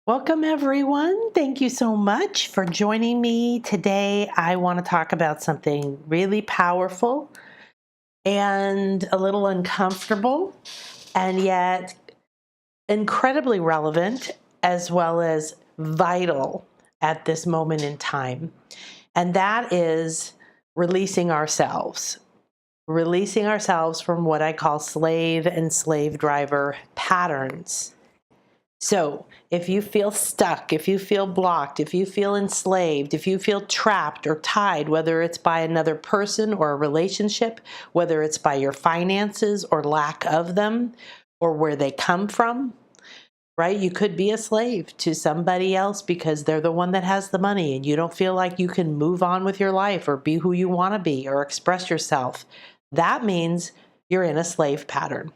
Welcome, everyone. Thank you so much for joining me today. I want to talk about something really powerful and a little uncomfortable, and yet incredibly relevant as well as vital at this moment in time. And that is releasing ourselves from what I call slave and slave driver patterns. So, if you feel stuck, if you feel blocked, if you feel enslaved, if you feel trapped or tied, whether it's by another person or a relationship, whether it's by your finances or lack of them, or where they come from, right? You could be a slave to somebody else because they're the one that has the money and you don't feel like you can move on with your life or be who you want to be or express yourself. That means you're in a slave pattern.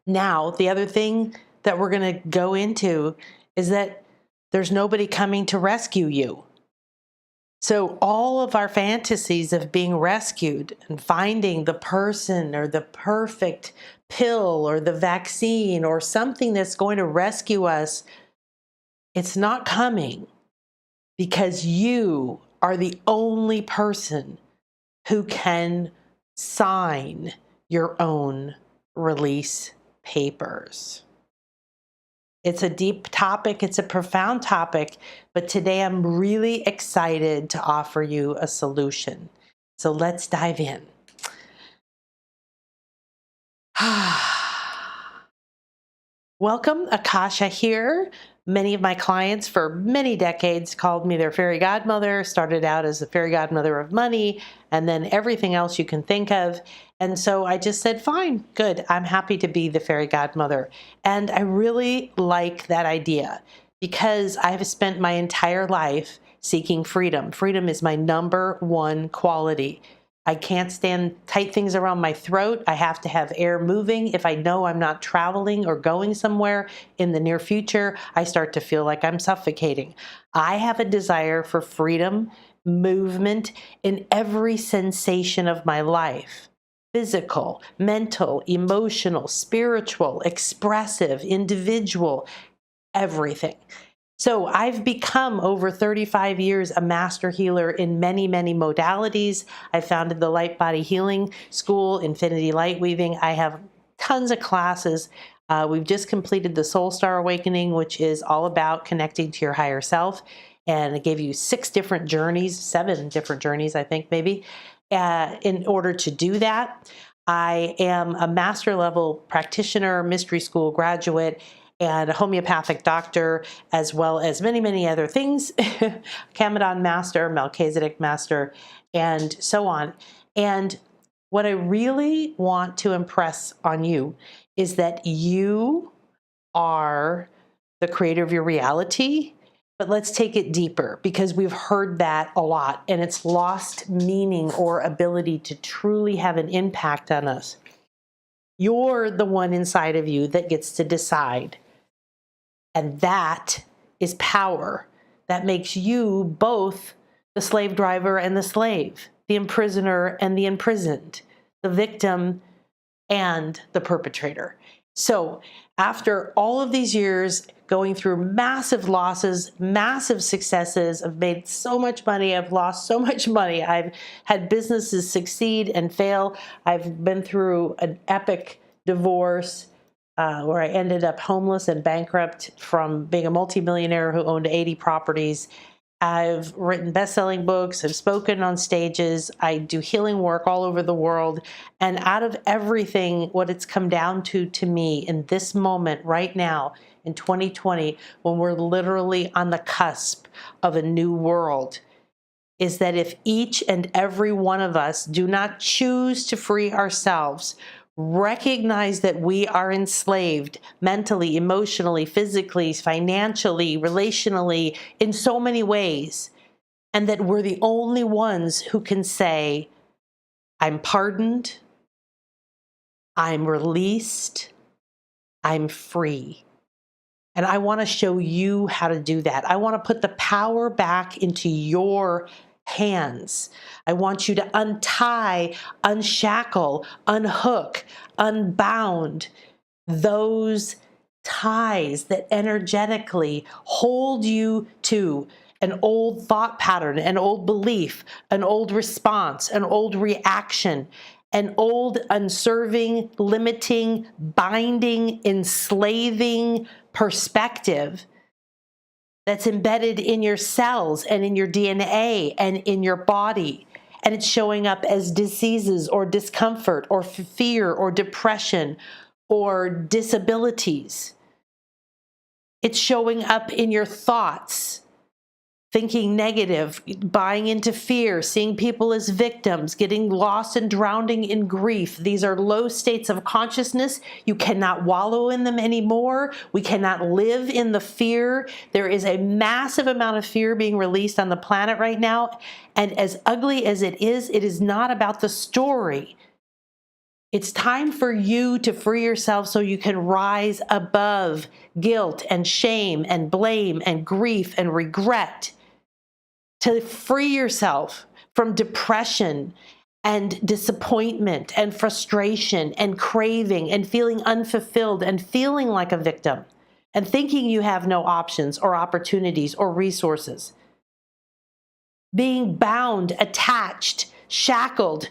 Now, the other thing that we're going to go into is that there's nobody coming to rescue you. So all of our fantasies of being rescued and finding the person or the perfect pill or the vaccine or something that's going to rescue us, it's not coming, because you are the only person who can sign your own release papers. It's a deep topic, it's a profound topic, but today I'm really excited to offer you a solution. So let's dive in. Welcome, Akasha here. Many of my clients for many decades called me their fairy godmother, started out as the fairy godmother of money, and then everything else you can think of. And so I just said, fine, good. I'm happy to be the fairy godmother. And I really like that idea because I've spent my entire life seeking freedom. Freedom is my number one quality. I can't stand tight things around my throat. I have to have air moving. If I know I'm not traveling or going somewhere in the near future, I start to feel like I'm suffocating. I have a desire for freedom, movement in every sensation of my life. Physical, mental, emotional, spiritual, expressive, individual, everything. So I've become, over 35 years, a master healer in many, many modalities. I founded the Light Body Healing School, Infinity Light Weaving. I have tons of classes. We've just completed the Soul Star Awakening, which is all about connecting to your higher self. And it gave you 7 different journeys, I think, maybe. In order to do that, I am a master level practitioner, mystery school graduate, and a homeopathic doctor, as well as many, many other things, Kamadan master, Melchizedek master, and so on. And what I really want to impress on you is that you are the creator of your reality. But let's take it deeper, because we've heard that a lot and it's lost meaning or ability to truly have an impact on us. You're the one inside of you that gets to decide. And that is power. That makes you both the slave driver and the slave, the imprisoner and the imprisoned, the victim and the perpetrator. So after all of these years going through massive losses, massive successes, I've made so much money, I've lost so much money, I've had businesses succeed and fail, I've been through an epic divorce, where I ended up homeless and bankrupt from being a multimillionaire who owned 80 properties. I've written best-selling books, I've spoken on stages, I do healing work all over the world. And out of everything, what it's come down to me in this moment right now in 2020, when we're literally on the cusp of a new world, is that if each and every one of us do not choose to free ourselves, recognize that we are enslaved mentally, emotionally, physically, financially, relationally, in so many ways, and that we're the only ones who can say, I'm pardoned, I'm released, I'm free. And I want to show you how to do that. I want to put the power back into your hands. I want you to untie, unshackle, unhook, unbound those ties that energetically hold you to an old thought pattern, an old belief, an old response, an old reaction, an old unserving, limiting, binding, enslaving perspective that's embedded in your cells and in your DNA and in your body. And it's showing up as diseases or discomfort or fear or depression or disabilities. It's showing up in your thoughts, thinking negative, buying into fear, seeing people as victims, getting lost and drowning in grief. These are low states of consciousness. You cannot wallow in them anymore. We cannot live in the fear. There is a massive amount of fear being released on the planet right now. And as ugly as it is not about the story. It's time for you to free yourself so you can rise above guilt and shame and blame and grief and regret. To free yourself from depression and disappointment and frustration and craving and feeling unfulfilled and feeling like a victim and thinking you have no options or opportunities or resources. Being bound, attached, shackled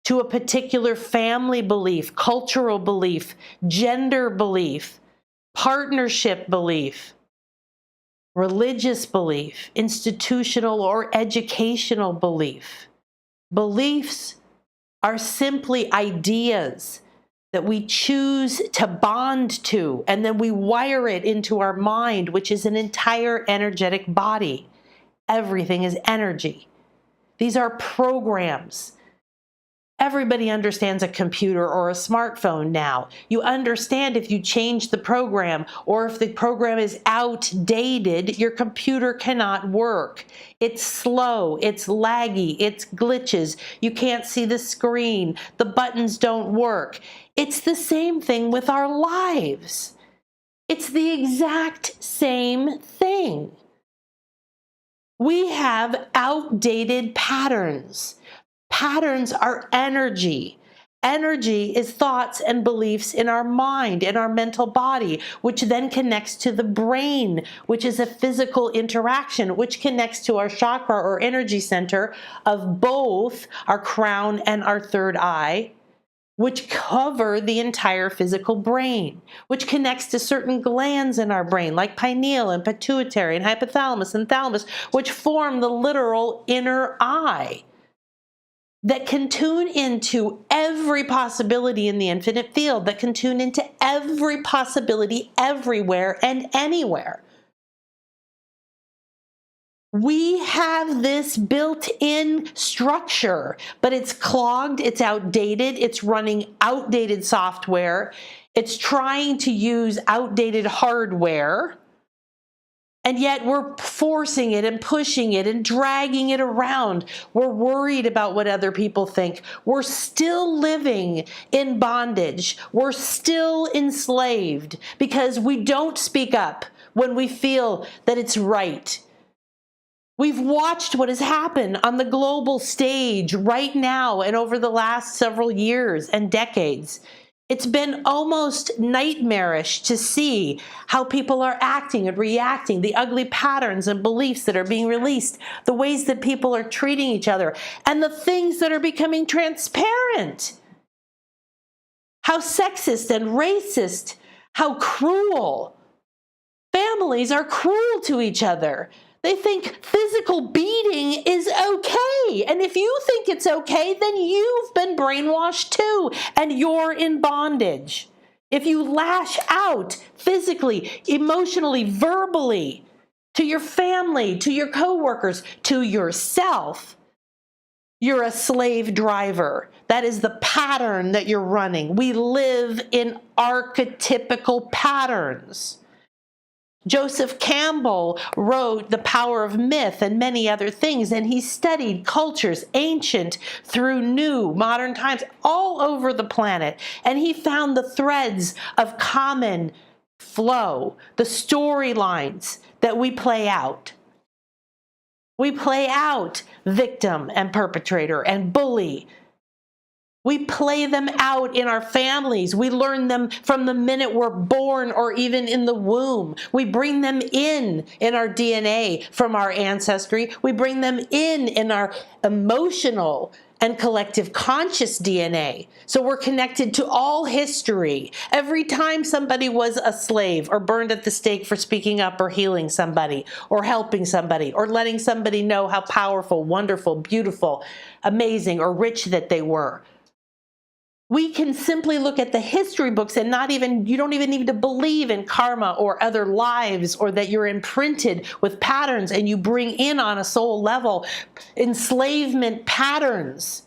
to a particular family belief, cultural belief, gender belief, partnership belief, religious belief, institutional or educational belief. Beliefs are simply ideas that we choose to bond to, and then we wire it into our mind, which is an entire energetic body. Everything is energy. These are programs. Everybody understands a computer or a smartphone now. You understand if you change the program or if the program is outdated, your computer cannot work. It's slow, it's laggy, it's glitches. You can't see the screen. The buttons don't work. It's the same thing with our lives. It's the exact same thing. We have outdated patterns. Patterns are energy. Energy is thoughts and beliefs in our mind, in our mental body, which then connects to the brain, which is a physical interaction, which connects to our chakra or energy center of both our crown and our third eye, which cover the entire physical brain, which connects to certain glands in our brain, like pineal and pituitary and hypothalamus and thalamus, which form the literal inner eye, that can tune into every possibility in the infinite field, that can tune into every possibility everywhere and anywhere. We have this built-in structure, but it's clogged, it's outdated, it's running outdated software, it's trying to use outdated hardware. And yet we're forcing it and pushing it and dragging it around. We're worried about what other people think. We're still living in bondage. We're still enslaved because we don't speak up when we feel that it's right. We've watched what has happened on the global stage right now and over the last several years and decades. It's been almost nightmarish to see how people are acting and reacting, the ugly patterns and beliefs that are being released, the ways that people are treating each other, and the things that are becoming transparent. How sexist and racist, how cruel. Families are cruel to each other. They think physical beating is okay. And if you think it's okay, then you've been brainwashed too, and you're in bondage. If you lash out physically, emotionally, verbally, to your family, to your coworkers, to yourself, you're a slave driver. That is the pattern that you're running. We live in archetypical patterns. Joseph Campbell wrote The Power of Myth and many other things, and he studied cultures, ancient through new, modern times, all over the planet. And he found the threads of common flow, the storylines that we play out. We play out victim and perpetrator and bully. We play them out in our families. We learn them from the minute we're born or even in the womb. We bring them in our DNA from our ancestry. We bring them in our emotional and collective conscious DNA. So we're connected to all history. Every time somebody was a slave or burned at the stake for speaking up or healing somebody or helping somebody or letting somebody know how powerful, wonderful, beautiful, amazing, or rich that they were. We can simply look at the history books and you don't even need to believe in karma or other lives or that you're imprinted with patterns and you bring in on a soul level enslavement patterns.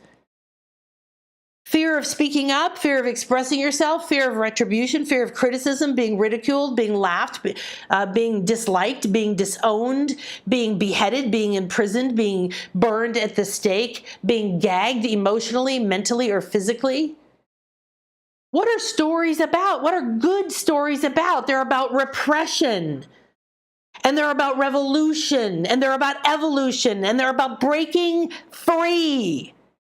Fear of speaking up, fear of expressing yourself, fear of retribution, fear of criticism, being ridiculed, being laughed, being disliked, being disowned, being beheaded, being imprisoned, being burned at the stake, being gagged emotionally, mentally, or physically. What are stories about? What are good stories about? They're about repression, and they're about revolution, and they're about evolution, and they're about breaking free.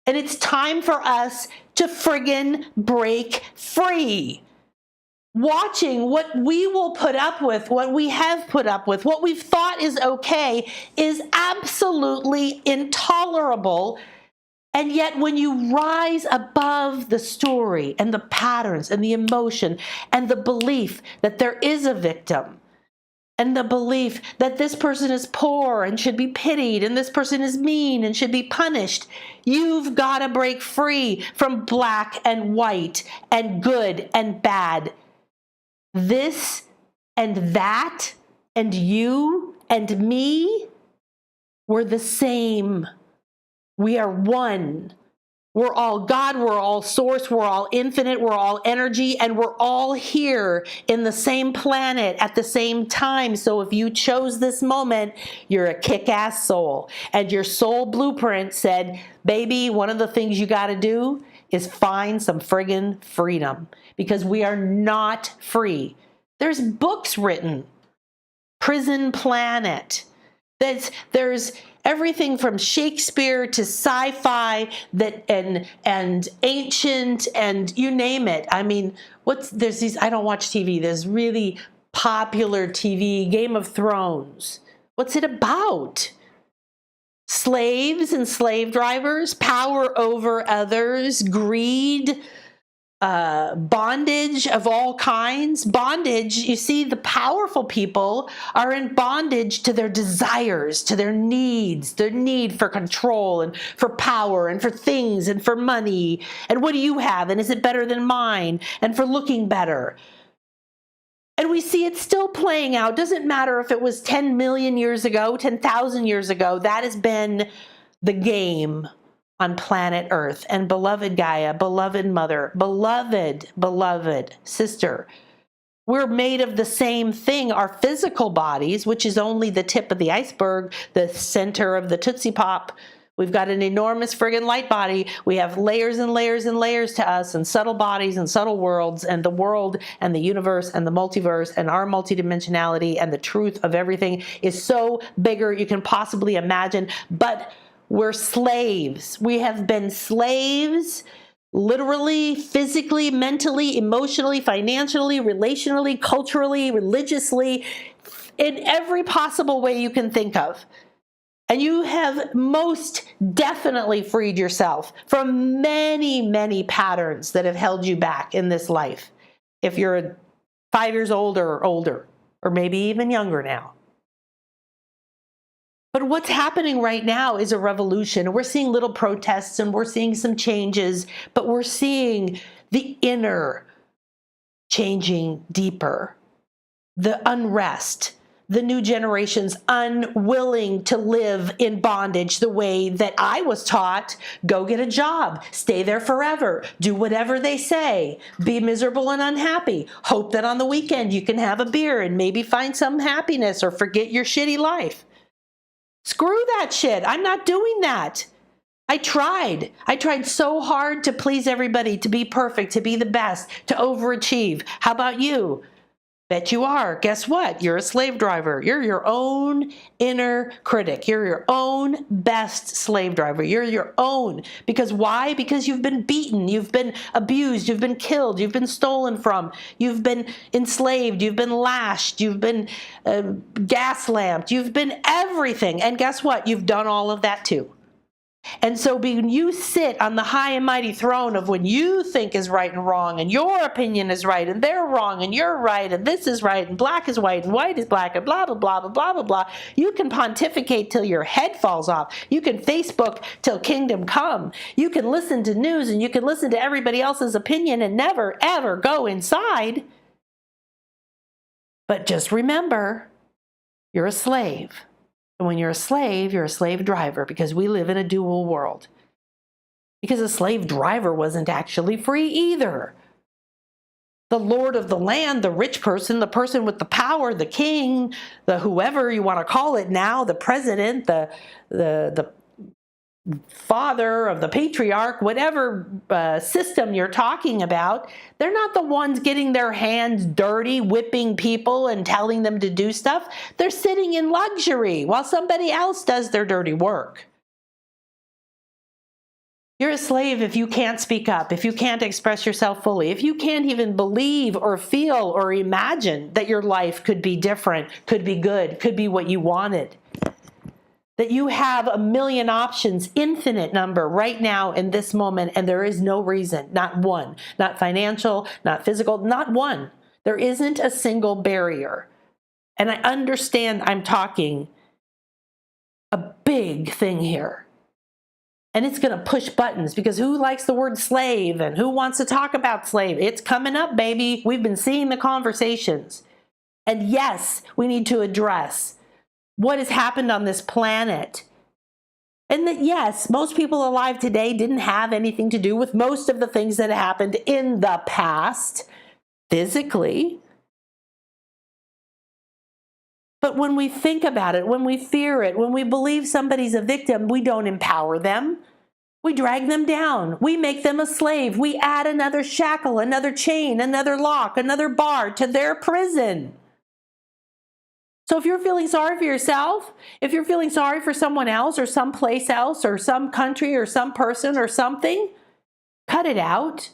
And it's time for us to friggin' break free. Watching what we will put up with, what we have put up with, what we've thought is okay is absolutely intolerable. And yet when you rise above the story and the patterns and the emotion and the belief that there is a victim and the belief that this person is poor and should be pitied and this person is mean and should be punished, you've got to break free from black and white and good and bad. This and that and you and me, we're the same. We are one. We're all God, we're all source, we're all infinite, we're all energy, and we're all here in the same planet at the same time. So if you chose this moment, you're a kick-ass soul. And your soul blueprint said, baby, one of the things you got to do is find some friggin' freedom, because we are not free. There's books written. Prison Planet. There's everything from Shakespeare to sci-fi and ancient and you name it. I mean, there's these, I don't watch TV. There's really popular TV, Game of Thrones. What's it about? Slaves and slave drivers, power over others, greed, bondage of all kinds. Bondage, you see, the powerful people are in bondage to their desires, to their needs, their need for control and for power and for things and for money. And what do you have? And is it better than mine? And for looking better. And we see it still playing out. Doesn't matter if it was 10 million years ago, 10,000 years ago. That has been the game on planet Earth. And beloved Gaia, beloved mother, beloved sister, we're made of the same thing. Our physical bodies, which is only the tip of the iceberg, the center of the Tootsie Pop. We've got an enormous friggin' light body. We have layers and layers and layers to us, and subtle bodies and subtle worlds, and the world and the universe and the multiverse and our multidimensionality and the truth of everything is so bigger you can possibly imagine. But we're slaves. We have been slaves, literally, physically, mentally, emotionally, financially, relationally, culturally, religiously, in every possible way you can think of. And you have most definitely freed yourself from many, many patterns that have held you back in this life. If you're 5 years old or older, or maybe even younger now. But what's happening right now is a revolution. We're seeing little protests and we're seeing some changes, but we're seeing the inner changing deeper. The unrest, the new generations unwilling to live in bondage the way that I was taught. Go get a job, stay there forever, do whatever they say, be miserable and unhappy, hope that on the weekend you can have a beer and maybe find some happiness or forget your shitty life. Screw that shit. I'm not doing that. I tried so hard to please everybody, to be perfect, to be the best, to overachieve. How about you? Bet you are. Guess what? You're a slave driver. You're your own inner critic. You're your own best slave driver. You're your own. Because why? Because you've been beaten. You've been abused. You've been killed. You've been stolen from. You've been enslaved. You've been lashed. You've been gas lamped. You've been everything. And guess what? You've done all of that too. And so when you sit on the high and mighty throne of what you think is right and wrong, and your opinion is right, and they're wrong, and you're right, and this is right, and black is white, and white is black, and blah, blah, blah, blah, blah, blah, blah, you can pontificate till your head falls off. You can Facebook till kingdom come. You can listen to news, and you can listen to everybody else's opinion and never, ever go inside. But just remember, you're a slave. And when you're a slave driver, because we live in a dual world. Because a slave driver wasn't actually free either. The lord of the land, the rich person, the person with the power, the king, the whoever you want to call it now, the president, the father of the patriarch, whatever system you're talking about, they're not the ones getting their hands dirty, whipping people and telling them to do stuff. They're sitting in luxury while somebody else does their dirty work. You're a slave if you can't speak up, if you can't express yourself fully, if you can't even believe or feel or imagine that your life could be different, could be good, could be what you wanted. That you have a million options, infinite number right now in this moment, and there is no reason, not one, not financial, not physical, not one. There isn't a single barrier. And I understand I'm talking a big thing here. And it's going to push buttons because who likes the word slave and who wants to talk about slave? It's coming up, baby. We've been seeing the conversations. And yes, we need to address what has happened on this planet. And that, yes, most people alive today didn't have anything to do with most of the things that happened in the past, physically. But when we think about it, when we fear it, when we believe somebody's a victim, we don't empower them. We drag them down. We make them a slave. We add another shackle, another chain, another lock, another bar to their prison. So if you're feeling sorry for yourself, if you're feeling sorry for someone else or someplace else or some country or some person or something, cut it out.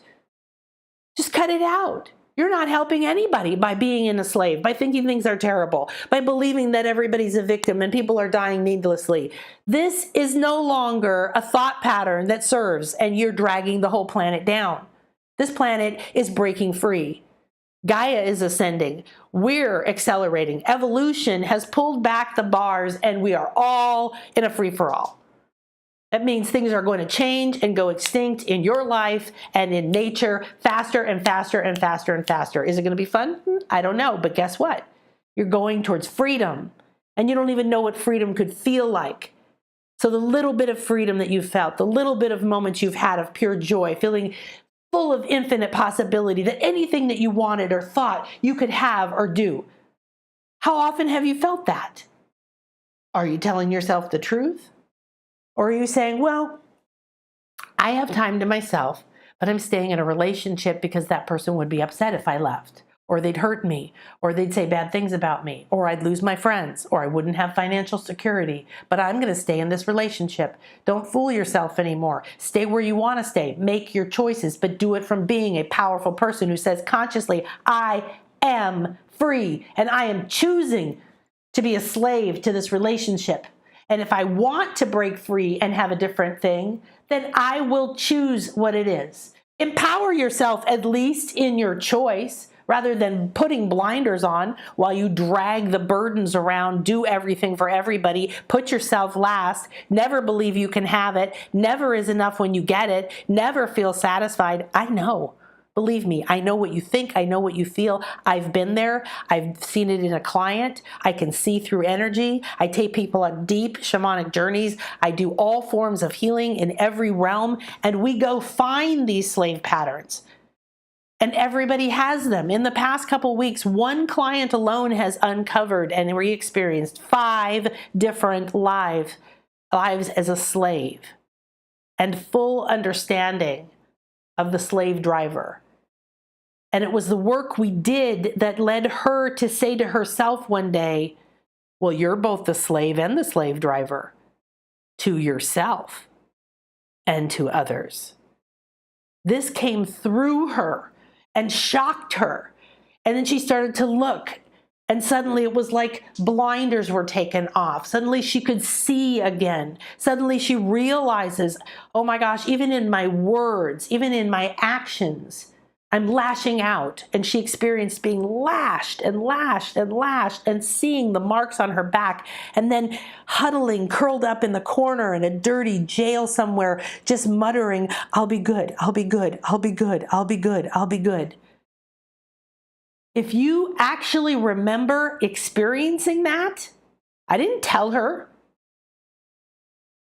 Just cut it out. You're not helping anybody by being in a slave, by thinking things are terrible, by believing that everybody's a victim and people are dying needlessly. This is no longer a thought pattern that serves, and you're dragging the whole planet down. This planet is breaking free. Gaia is ascending. We're accelerating. Evolution has pulled back the bars, and we are all in a free-for-all. That means things are going to change and go extinct in your life and in nature faster and faster and faster and faster. Is it going to be fun? I don't know, but guess what? You're going towards freedom, and you don't even know what freedom could feel like. So the little bit of freedom that you've felt, the little bit of moments you've had of pure joy, feeling full of infinite possibility, that anything that you wanted or thought you could have or do. How often have you felt that? Are you telling yourself the truth? Or are you saying, well, I have time to myself, but I'm staying in a relationship because that person would be upset if I left, or they'd hurt me, or they'd say bad things about me, or I'd lose my friends, or I wouldn't have financial security, but I'm going to stay in this relationship. Don't fool yourself anymore. Stay where you want to stay. Make your choices, but do it from being a powerful person who says consciously, I am free, and I am choosing to be a slave to this relationship. And if I want to break free and have a different thing, then I will choose what it is. Empower yourself, at least in your choice, rather than putting blinders on while you drag the burdens around, do everything for everybody, put yourself last, never believe you can have it, never is enough when you get it, never feel satisfied. I know. Believe me, I know what you think. I know what you feel. I've been there. I've seen it in a client. I can see through energy. I take people on deep shamanic journeys. I do all forms of healing in every realm, and we go find these slave patterns. And everybody has them. In the past couple weeks, one client alone has uncovered and re-experienced 5 different lives as a slave and full understanding of the slave driver. And it was the work we did that led her to say to herself one day, well, you're both the slave and the slave driver to yourself and to others. This came through her and shocked her. And then she started to look, and suddenly it was like blinders were taken off. Suddenly she could see again. Suddenly she realizes, oh my gosh, even in my words, even in my actions, I'm lashing out. And she experienced being lashed and lashed and lashed and seeing the marks on her back, and then huddling, curled up in the corner in a dirty jail somewhere, just muttering, I'll be good, I'll be good, I'll be good, I'll be good, I'll be good. If you actually remember experiencing that, I didn't tell her.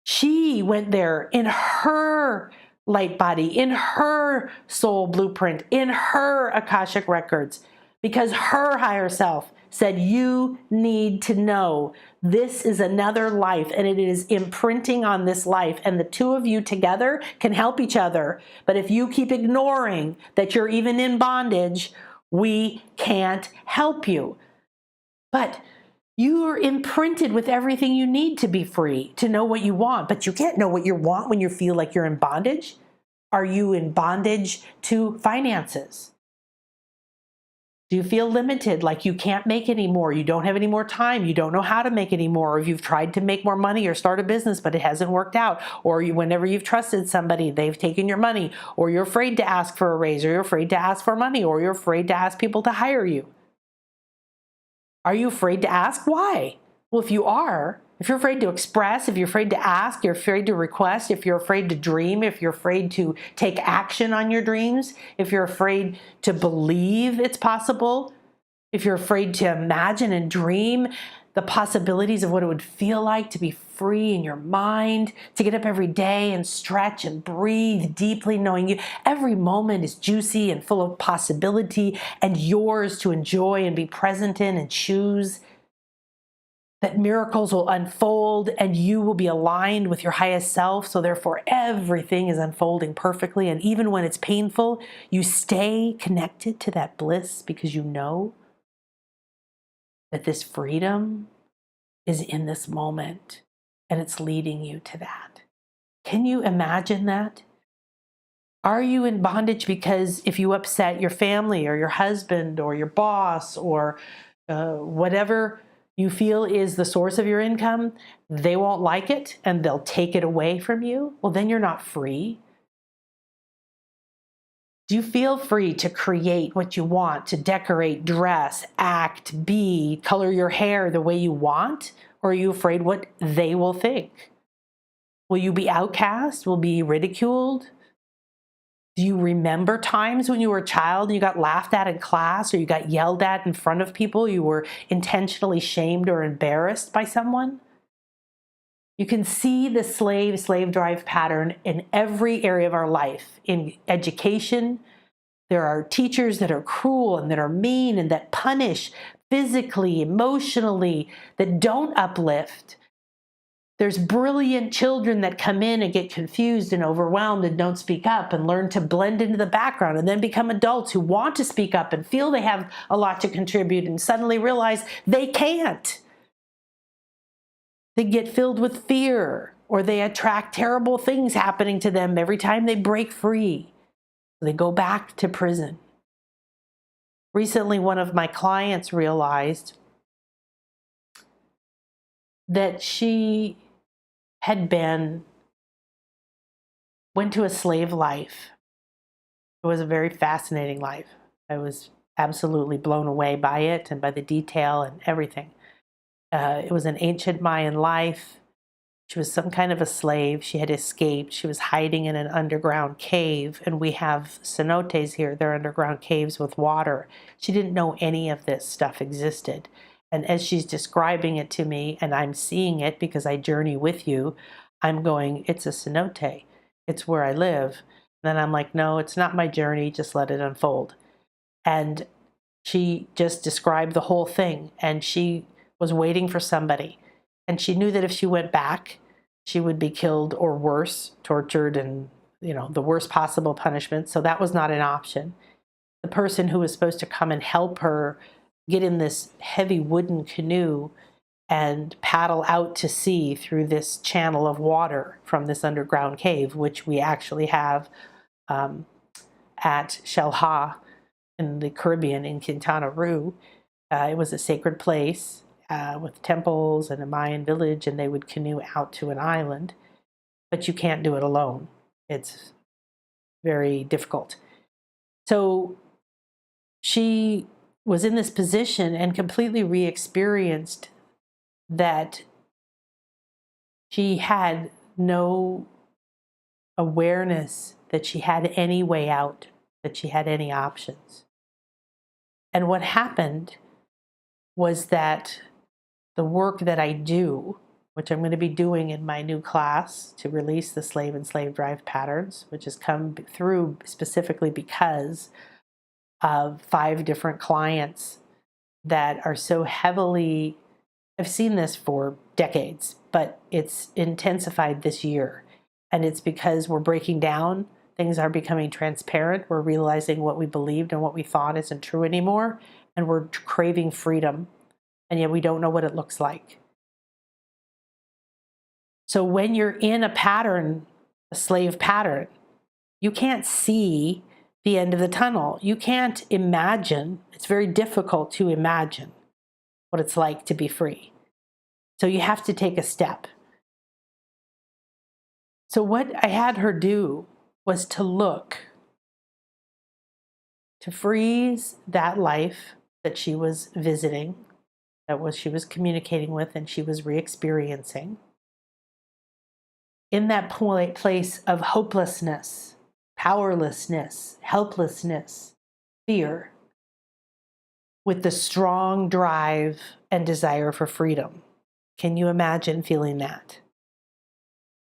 She went there in her light body, in her soul blueprint, in her Akashic records, because her higher self said, you need to know this is another life, and it is imprinting on this life, and the two of you together can help each other. But if you keep ignoring that you're even in bondage, we can't help you. But you're imprinted with everything you need to be free, to know what you want. But you can't know what you want when you feel like you're in bondage. Are you in bondage to finances? Do you feel limited, like you can't make any more, you don't have any more time, you don't know how to make any more, or you've tried to make more money or start a business, but it hasn't worked out, or whenever you've trusted somebody, they've taken your money, or you're afraid to ask for a raise, or you're afraid to ask for money, or you're afraid to ask people to hire you? Are you afraid to ask? Why? Well, if you're afraid to express, if you're afraid to ask, you're afraid to request, if you're afraid to dream, if you're afraid to take action on your dreams, if you're afraid to believe it's possible, if you're afraid to imagine and dream the possibilities of what it would feel like to be free in your mind, to get up every day and stretch and breathe deeply, knowing every moment is juicy and full of possibility and yours to enjoy and be present in and choose, that miracles will unfold and you will be aligned with your highest self. So therefore, everything is unfolding perfectly. And even when it's painful, you stay connected to that bliss because you know that this freedom is in this moment and it's leading you to that. Can you imagine that? Are you in bondage because if you upset your family or your husband or your boss or whatever you feel is the source of your income, they won't like it and they'll take it away from you? Well, then you're not free. Do you feel free to create what you want, to decorate, dress, act, be, color your hair the way you want? Or are you afraid what they will think? Will you be outcast? Will you be ridiculed? Do you remember times when you were a child and you got laughed at in class or you got yelled at in front of people? You were intentionally shamed or embarrassed by someone? You can see the slave drive pattern in every area of our life. In education, there are teachers that are cruel and that are mean and that punish physically, emotionally, that don't uplift. There's brilliant children that come in and get confused and overwhelmed and don't speak up and learn to blend into the background and then become adults who want to speak up and feel they have a lot to contribute and suddenly realize they can't. They get filled with fear or they attract terrible things happening to them every time they break free. They go back to prison. Recently, one of my clients realized that she had went to a slave life. It was a very fascinating life. I was absolutely blown away by it and by the detail and everything. It was an ancient Mayan life. She was some kind of a slave. She had escaped. She was hiding in an underground cave. And we have cenotes here. They're underground caves with water. She didn't know any of this stuff existed. And as she's describing it to me, and I'm seeing it because I journey with you, I'm going, it's a cenote. It's where I live. Then I'm like, no, it's not my journey. Just let it unfold. And she just described the whole thing. And she was waiting for somebody. And she knew that if she went back, she would be killed or worse, tortured and, the worst possible punishment. So that was not an option. the person who was supposed to come and help her get in this heavy wooden canoe and paddle out to sea through this channel of water from this underground cave, which we actually have at Shelha in the Caribbean in Quintana Roo. It was a sacred place with temples and a Mayan village, and they would canoe out to an island. But you can't do it alone. It's very difficult. So she was in this position and completely re-experienced that she had no awareness that she had any way out, that she had any options. And what happened was that the work that I do, which I'm going to be doing in my new class to release the slave and slave drive patterns, which has come through specifically because of 5 different clients that are so heavily, I've seen this for decades, but it's intensified this year. And it's because we're breaking down, things are becoming transparent, we're realizing what we believed and what we thought isn't true anymore, and we're craving freedom, and yet we don't know what it looks like. So when you're in a pattern, a slave pattern, you can't see the end of the tunnel. You can't imagine. It's very difficult to imagine what it's like to be free. So you have to take a step. So what I had her do was to look, to freeze that life that she was visiting, she was communicating with and she was re-experiencing, in that place of hopelessness, powerlessness, helplessness, fear, with the strong drive and desire for freedom. Can you imagine feeling that?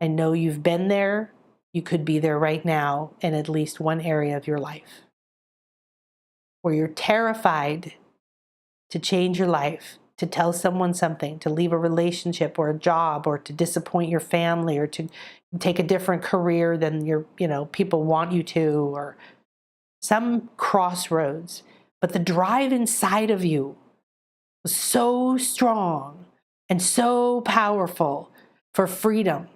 I know you've been there. You could be there right now in at least one area of your life where you're terrified to change your life, to tell someone something, to leave a relationship or a job, or to disappoint your family, or to take a different career than people want you to, or some crossroads. But the drive inside of you was so strong and so powerful for freedom.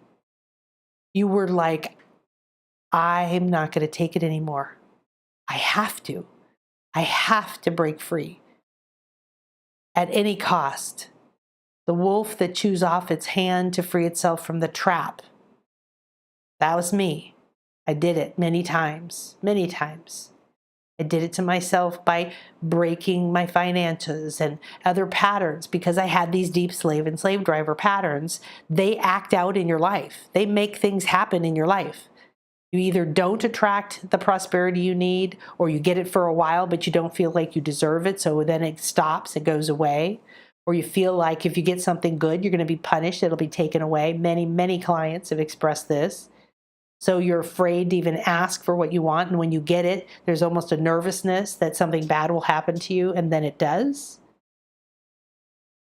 You were like, I'm not going to take it anymore. I have to break free at any cost. The wolf that chews off its hand to free itself from the trap. That was me. I did it many times, many times. I did it to myself by breaking my finances and other patterns, because I had these deep slave and slave driver patterns. They act out in your life. They make things happen in your life. You either don't attract the prosperity you need, or you get it for a while, but you don't feel like you deserve it. So then it stops, it goes away. Or you feel like if you get something good, you're going to be punished. It'll be taken away. Many, many clients have expressed this. So you're afraid to even ask for what you want. And when you get it, there's almost a nervousness that something bad will happen to you. And then it does.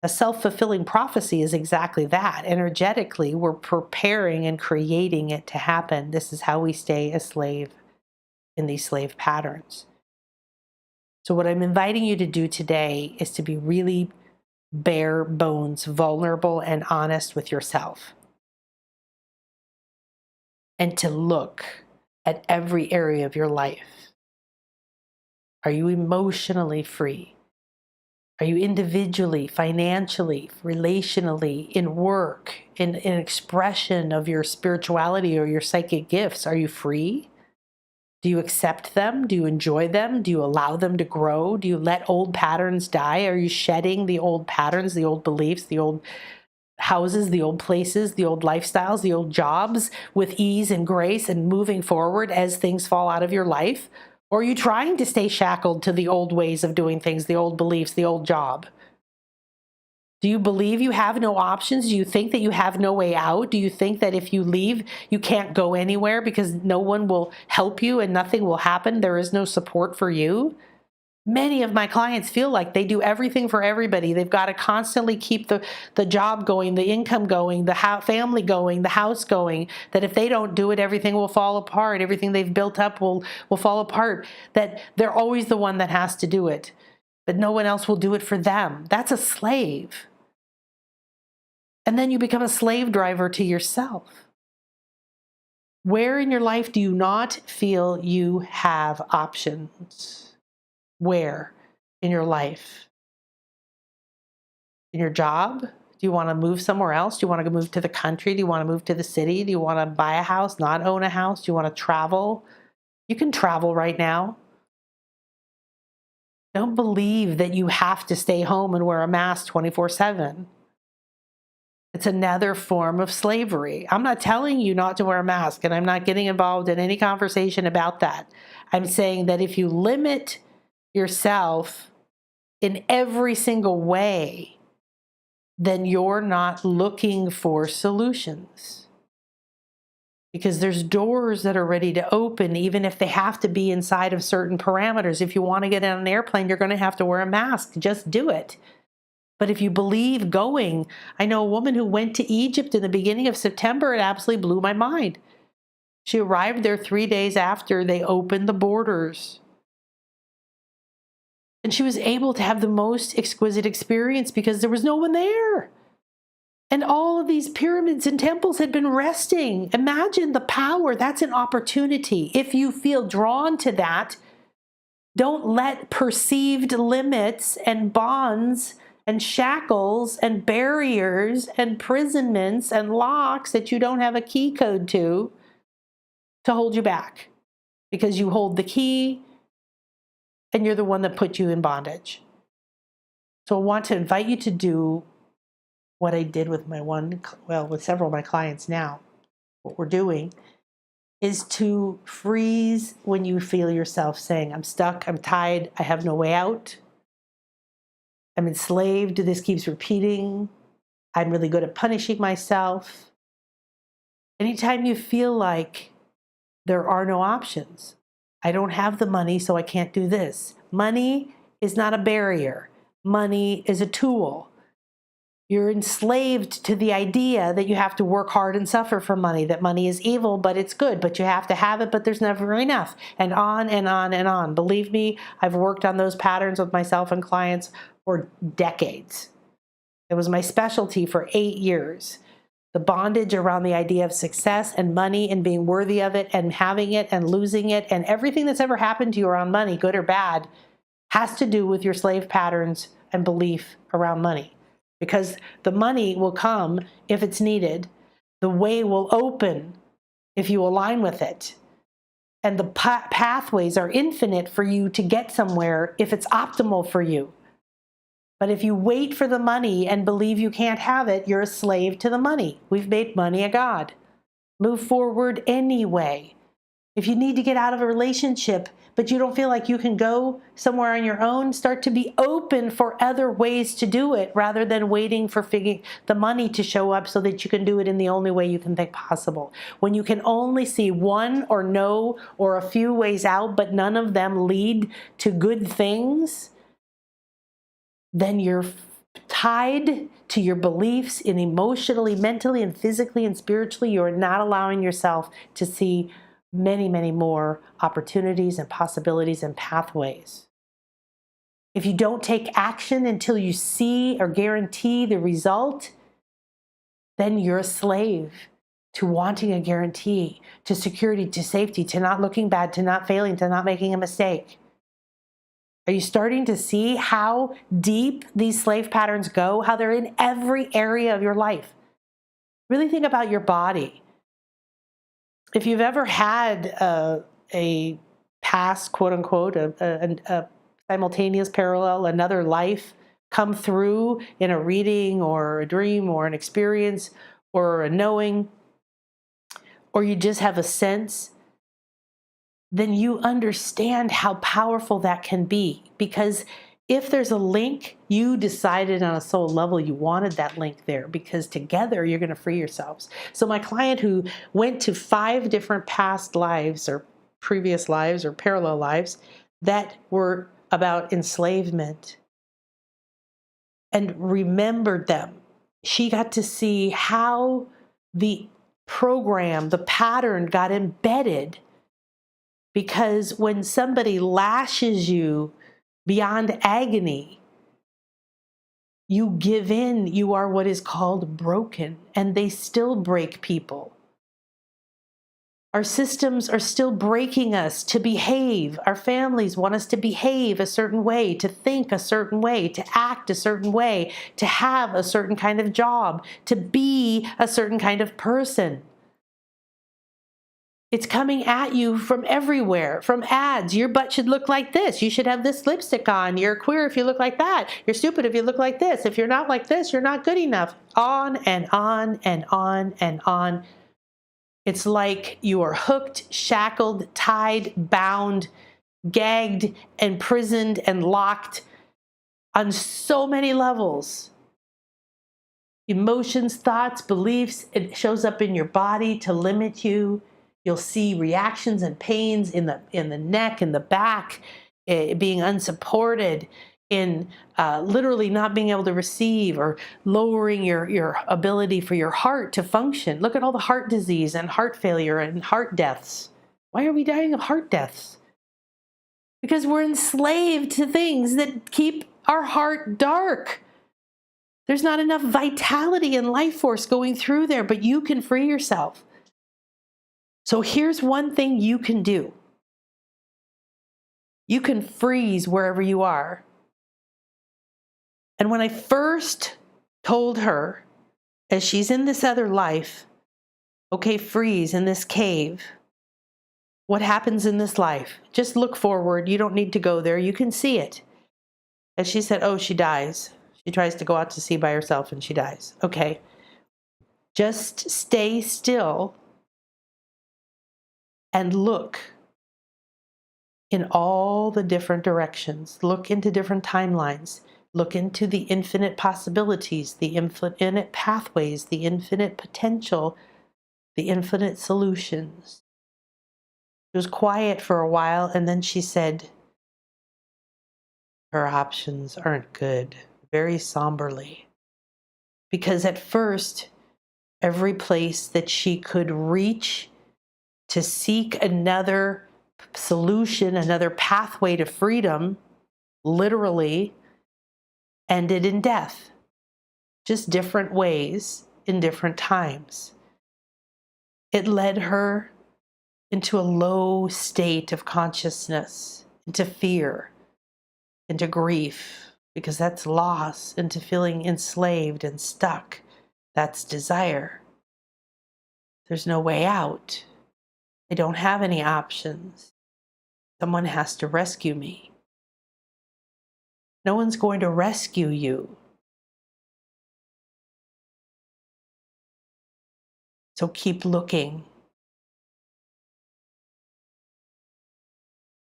A self-fulfilling prophecy is exactly that. Energetically, we're preparing and creating it to happen. This is how we stay a slave in these slave patterns. So what I'm inviting you to do today is to be really bare bones, vulnerable and honest with yourself. And to look at every area of your life. Are you emotionally free? Are you individually, financially, relationally, in work, in expression of your spirituality or your psychic gifts? Are you free? Do you accept them? Do you enjoy them? Do you allow them to grow? Do you let old patterns die? Are you shedding the old patterns, the old beliefs, the old houses, the old places, the old lifestyles, the old jobs with ease and grace and moving forward as things fall out of your life? Or are you trying to stay shackled to the old ways of doing things, the old beliefs, the old job? Do you believe you have no options? Do you think that you have no way out? Do you think that if you leave, you can't go anywhere because no one will help you and nothing will happen? There is no support for you? Many of my clients feel like they do everything for everybody. They've got to constantly keep the job going, the income going, the family going, the house going, that if they don't do it, everything will fall apart. Everything they've built up will fall apart, that they're always the one that has to do it, but no one else will do it for them. That's a slave. And then you become a slave driver to yourself. Where in your life do you not feel you have options? Where in your life? In your job? Do you want to move somewhere else? Do you want to move to the country? Do you want to move to the city? Do you want to buy a house, not own a house? Do you want to travel? You can travel right now. Don't believe that you have to stay home and wear a mask 24/7. It's another form of slavery. I'm not telling you not to wear a mask, and I'm not getting involved in any conversation about that. I'm saying that if you limit yourself in every single way, then you're not looking for solutions. Because there's doors that are ready to open, even if they have to be inside of certain parameters. If you want to get on an airplane, you're going to have to wear a mask. Just do it. But if you believe going, I know a woman who went to Egypt in the beginning of September. It absolutely blew my mind. She arrived there 3 days after they opened the borders. And she was able to have the most exquisite experience because there was no one there. And all of these pyramids and temples had been resting. Imagine the power. That's an opportunity. If you feel drawn to that, don't let perceived limits and bonds and shackles and barriers and imprisonments and locks that you don't have a key code to hold you back. Because you hold the key, and you're the one that put you in bondage. So I want to invite you to do what I did with with several of my clients now. What we're doing is to freeze when you feel yourself saying, I'm stuck, I'm tied, I have no way out. I'm enslaved, this keeps repeating. I'm really good at punishing myself. Anytime you feel like there are no options, I don't have the money, so I can't do this. Money is not a barrier. Money is a tool. You're enslaved to the idea that you have to work hard and suffer for money, that money is evil, but it's good, but you have to have it, but there's never enough, and on and on and on. Believe me, I've worked on those patterns with myself and clients for decades. It was my specialty for 8 years. The bondage around the idea of success and money and being worthy of it and having it and losing it and everything that's ever happened to you around money, good or bad, has to do with your slave patterns and belief around money. Because the money will come if it's needed. The way will open if you align with it. And the pathways are infinite for you to get somewhere if it's optimal for you. But if you wait for the money and believe you can't have it, you're a slave to the money. We've made money a god. Move forward anyway. If you need to get out of a relationship, but you don't feel like you can go somewhere on your own, start to be open for other ways to do it rather than waiting for the money to show up so that you can do it in the only way you can think possible. When you can only see one or no or a few ways out, but none of them lead to good things, then you're tied to your beliefs and emotionally, mentally, and physically and spiritually. You're not allowing yourself to see many, many more opportunities and possibilities and pathways. If you don't take action until you see or guarantee the result, then you're a slave to wanting a guarantee, to security, to safety, to not looking bad, to not failing, to not making a mistake. Are you starting to see how deep these slave patterns go, how they're in every area of your life? Really think about your body. If you've ever had a past, quote unquote, a simultaneous parallel, another life come through in a reading or a dream or an experience or a knowing, or you just have a sense, then you understand how powerful that can be. Because if there's a link, you decided on a soul level you wanted that link there, because together you're going to free yourselves. So my client who went to 5 different past lives or previous lives or parallel lives that were about enslavement and remembered them. She got to see how the program, the pattern got embedded, because when somebody lashes you beyond agony, you give in, you are what is called broken, and they still break people. Our systems are still breaking us to behave. Our families want us to behave a certain way, to think a certain way, to act a certain way, to have a certain kind of job, to be a certain kind of person. It's coming at you from everywhere, from ads. Your butt should look like this. You should have this lipstick on. You're queer if you look like that. You're stupid if you look like this. If you're not like this, you're not good enough. On and on and on and on. It's like you are hooked, shackled, tied, bound, gagged, imprisoned, and locked on so many levels. Emotions, thoughts, beliefs, it shows up in your body to limit you. You'll see reactions and pains in the neck, in the back, being unsupported, in literally not being able to receive, or lowering your ability for your heart to function. Look at all the heart disease and heart failure and heart deaths. Why are we dying of heart deaths? Because we're enslaved to things that keep our heart dark. There's not enough vitality and life force going through there, but you can free yourself. So here's one thing you can do. You can freeze wherever you are. And when I first told her, as she's in this other life, okay, freeze in this cave. What happens in this life? Just look forward. You don't need to go there. You can see it. And she said, oh, she dies. She tries to go out to sea by herself and she dies. Okay. Just stay still and look in all the different directions. Look into different timelines. Look into the infinite possibilities, the infinite pathways, the infinite potential, the infinite solutions. She was quiet for a while, and then she said, her options aren't good, very somberly. Because at first, every place that she could reach to seek another solution, another pathway to freedom, literally ended in death. Just different ways in different times. It led her into a low state of consciousness, into fear, into grief, because that's loss, into feeling enslaved and stuck. That's desire. There's no way out. I don't have any options. Someone has to rescue me. No one's going to rescue you. So keep looking.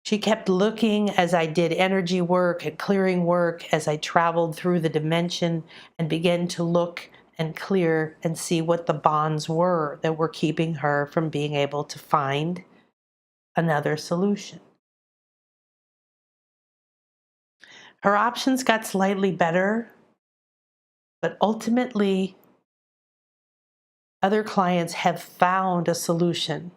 She kept looking as I did energy work and clearing work, as I traveled through the dimension and began to look and clear and see what the bonds were that were keeping her from being able to find another solution. Her options got slightly better, but ultimately, other clients have found a solution.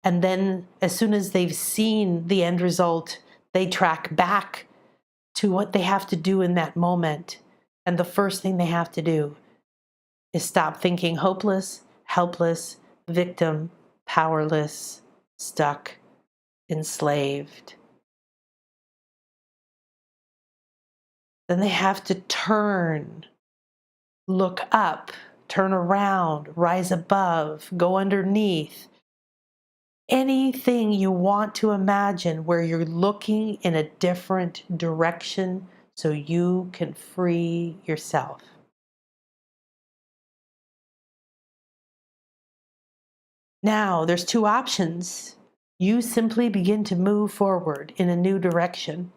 And then as soon as they've seen the end result, they track back to what they have to do in that moment. And the first thing they have to do is stop thinking hopeless, helpless, victim, powerless, stuck, enslaved. Then they have to turn, look up, turn around, rise above, go underneath. Anything you want to imagine where you're looking in a different direction so you can free yourself. Now, there's two options. You simply begin to move forward in a new direction,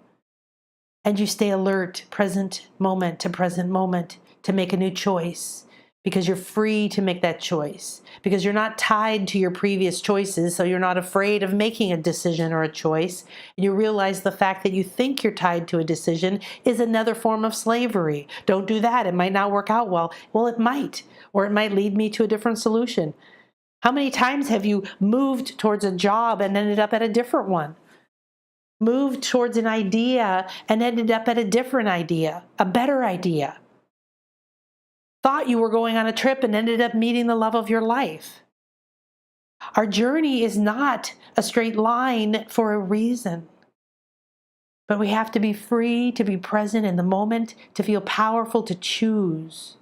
and you stay alert, present moment to make a new choice, because you're free to make that choice, because you're not tied to your previous choices, so you're not afraid of making a decision or a choice. And you realize the fact that you think you're tied to a decision is another form of slavery. Don't do that. It might not work out well. Well, it might, or it might lead me to a different solution. How many times have you moved towards a job and ended up at a different one? Moved towards an idea and ended up at a different idea, a better idea. Thought you were going on a trip and ended up meeting the love of your life. Our journey is not a straight line for a reason. But we have to be free to be present in the moment, to feel powerful, to choose.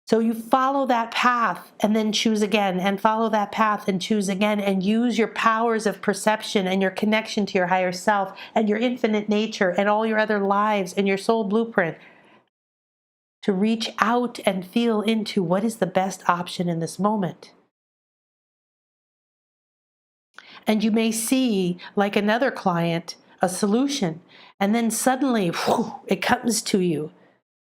So you follow that path and then choose again, and follow that path and choose again, and use your powers of perception and your connection to your higher self and your infinite nature and all your other lives and your soul blueprint to reach out and feel into what is the best option in this moment. And you may see, like another client, a solution, and then suddenly it comes to you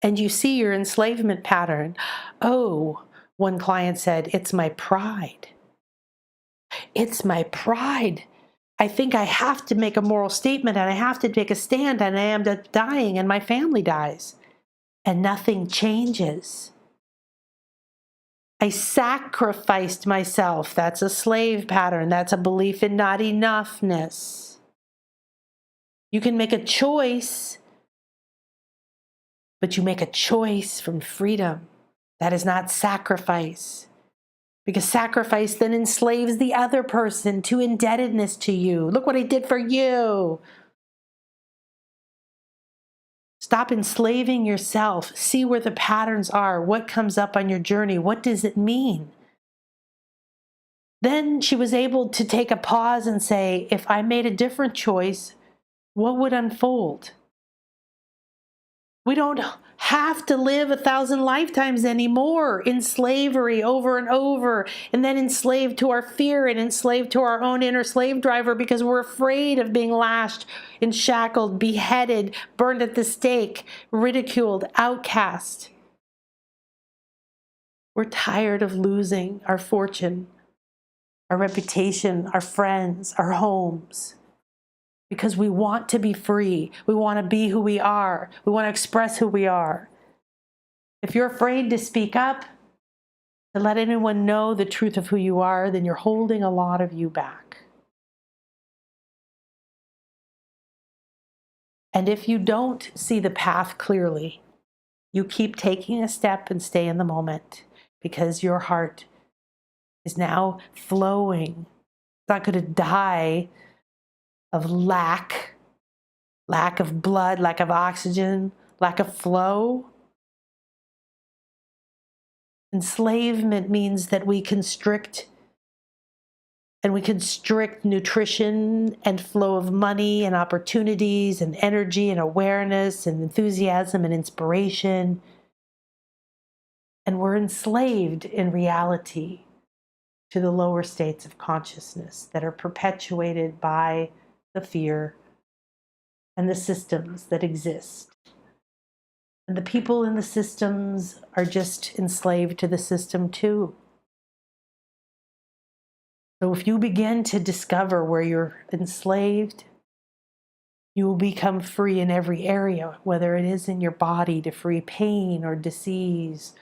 and you see your enslavement pattern. Oh, one client said, "It's my pride. It's my pride. I think I have to make a moral statement and I have to take a stand, and I end up dying and my family dies. And nothing changes. I sacrificed myself." That's a slave pattern. That's a belief in not enoughness. You can make a choice, but you make a choice from freedom. That is not sacrifice. Because sacrifice then enslaves the other person to indebtedness to you. Look what I did for you. Stop enslaving yourself. See where the patterns are. What comes up on your journey? What does it mean? Then she was able to take a pause and say, if I made a different choice, what would unfold? We don't have to live 1,000 lifetimes anymore in slavery over and over, and then enslaved to our fear and enslaved to our own inner slave driver because we're afraid of being lashed and shackled, beheaded, burned at the stake, ridiculed, outcast. We're tired of losing our fortune, our reputation, our friends, our homes. Because we want to be free. We want to be who we are. We want to express who we are. If you're afraid to speak up, to let anyone know the truth of who you are, then you're holding a lot of you back. And if you don't see the path clearly, you keep taking a step and stay in the moment, because your heart is now flowing. It's not going to die of lack of blood, lack of oxygen, lack of flow. Enslavement means that we constrict nutrition and flow of money and opportunities and energy and awareness and enthusiasm and inspiration. And we're enslaved in reality to the lower states of consciousness that are perpetuated by the fear and the systems that exist. And the people in the systems are just enslaved to the system too. So if you begin to discover where you're enslaved, you will become free in every area, whether it is in your body to free pain or disease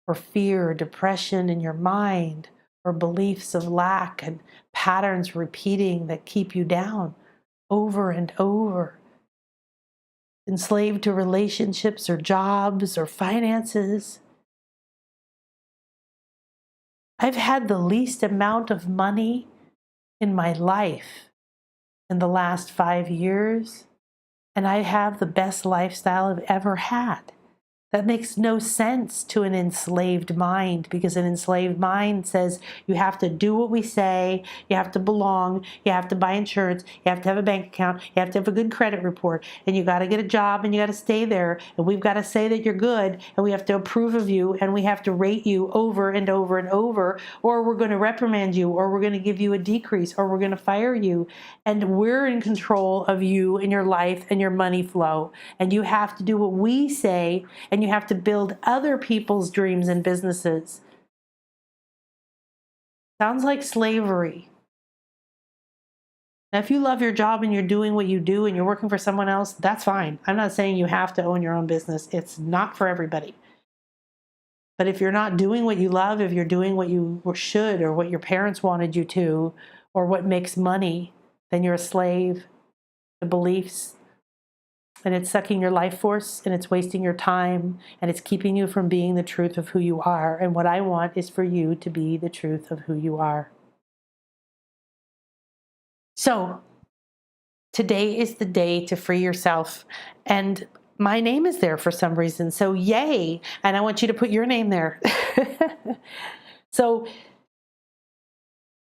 or fear or depression in your mind, or beliefs of lack and patterns repeating that keep you down over and over. Enslaved to relationships or jobs or finances. I've had the least amount of money in my life in the last 5 years, and I have the best lifestyle I've ever had. That makes no sense to an enslaved mind, because an enslaved mind says you have to do what we say, you have to belong, you have to buy insurance, you have to have a bank account, you have to have a good credit report, and you got to get a job and you got to stay there, and we've got to say that you're good, and we have to approve of you, and we have to rate you over and over and over, or we're going to reprimand you, or we're going to give you a decrease, or we're going to fire you, and we're in control of you and your life and your money flow, and you have to do what we say, and you have to build other people's dreams and businesses. Sounds like slavery. Now, if you love your job and you're doing what you do and you're working for someone else, that's fine. I'm not saying you have to own your own business. It's not for everybody. But if you're not doing what you love, if you're doing what you should or what your parents wanted you to, or what makes money, then you're a slave to beliefs. And it's sucking your life force, and it's wasting your time, and it's keeping you from being the truth of who you are. And what I want is for you to be the truth of who you are. So today is the day to free yourself. And my name is there for some reason. So yay. And I want you to put your name there. So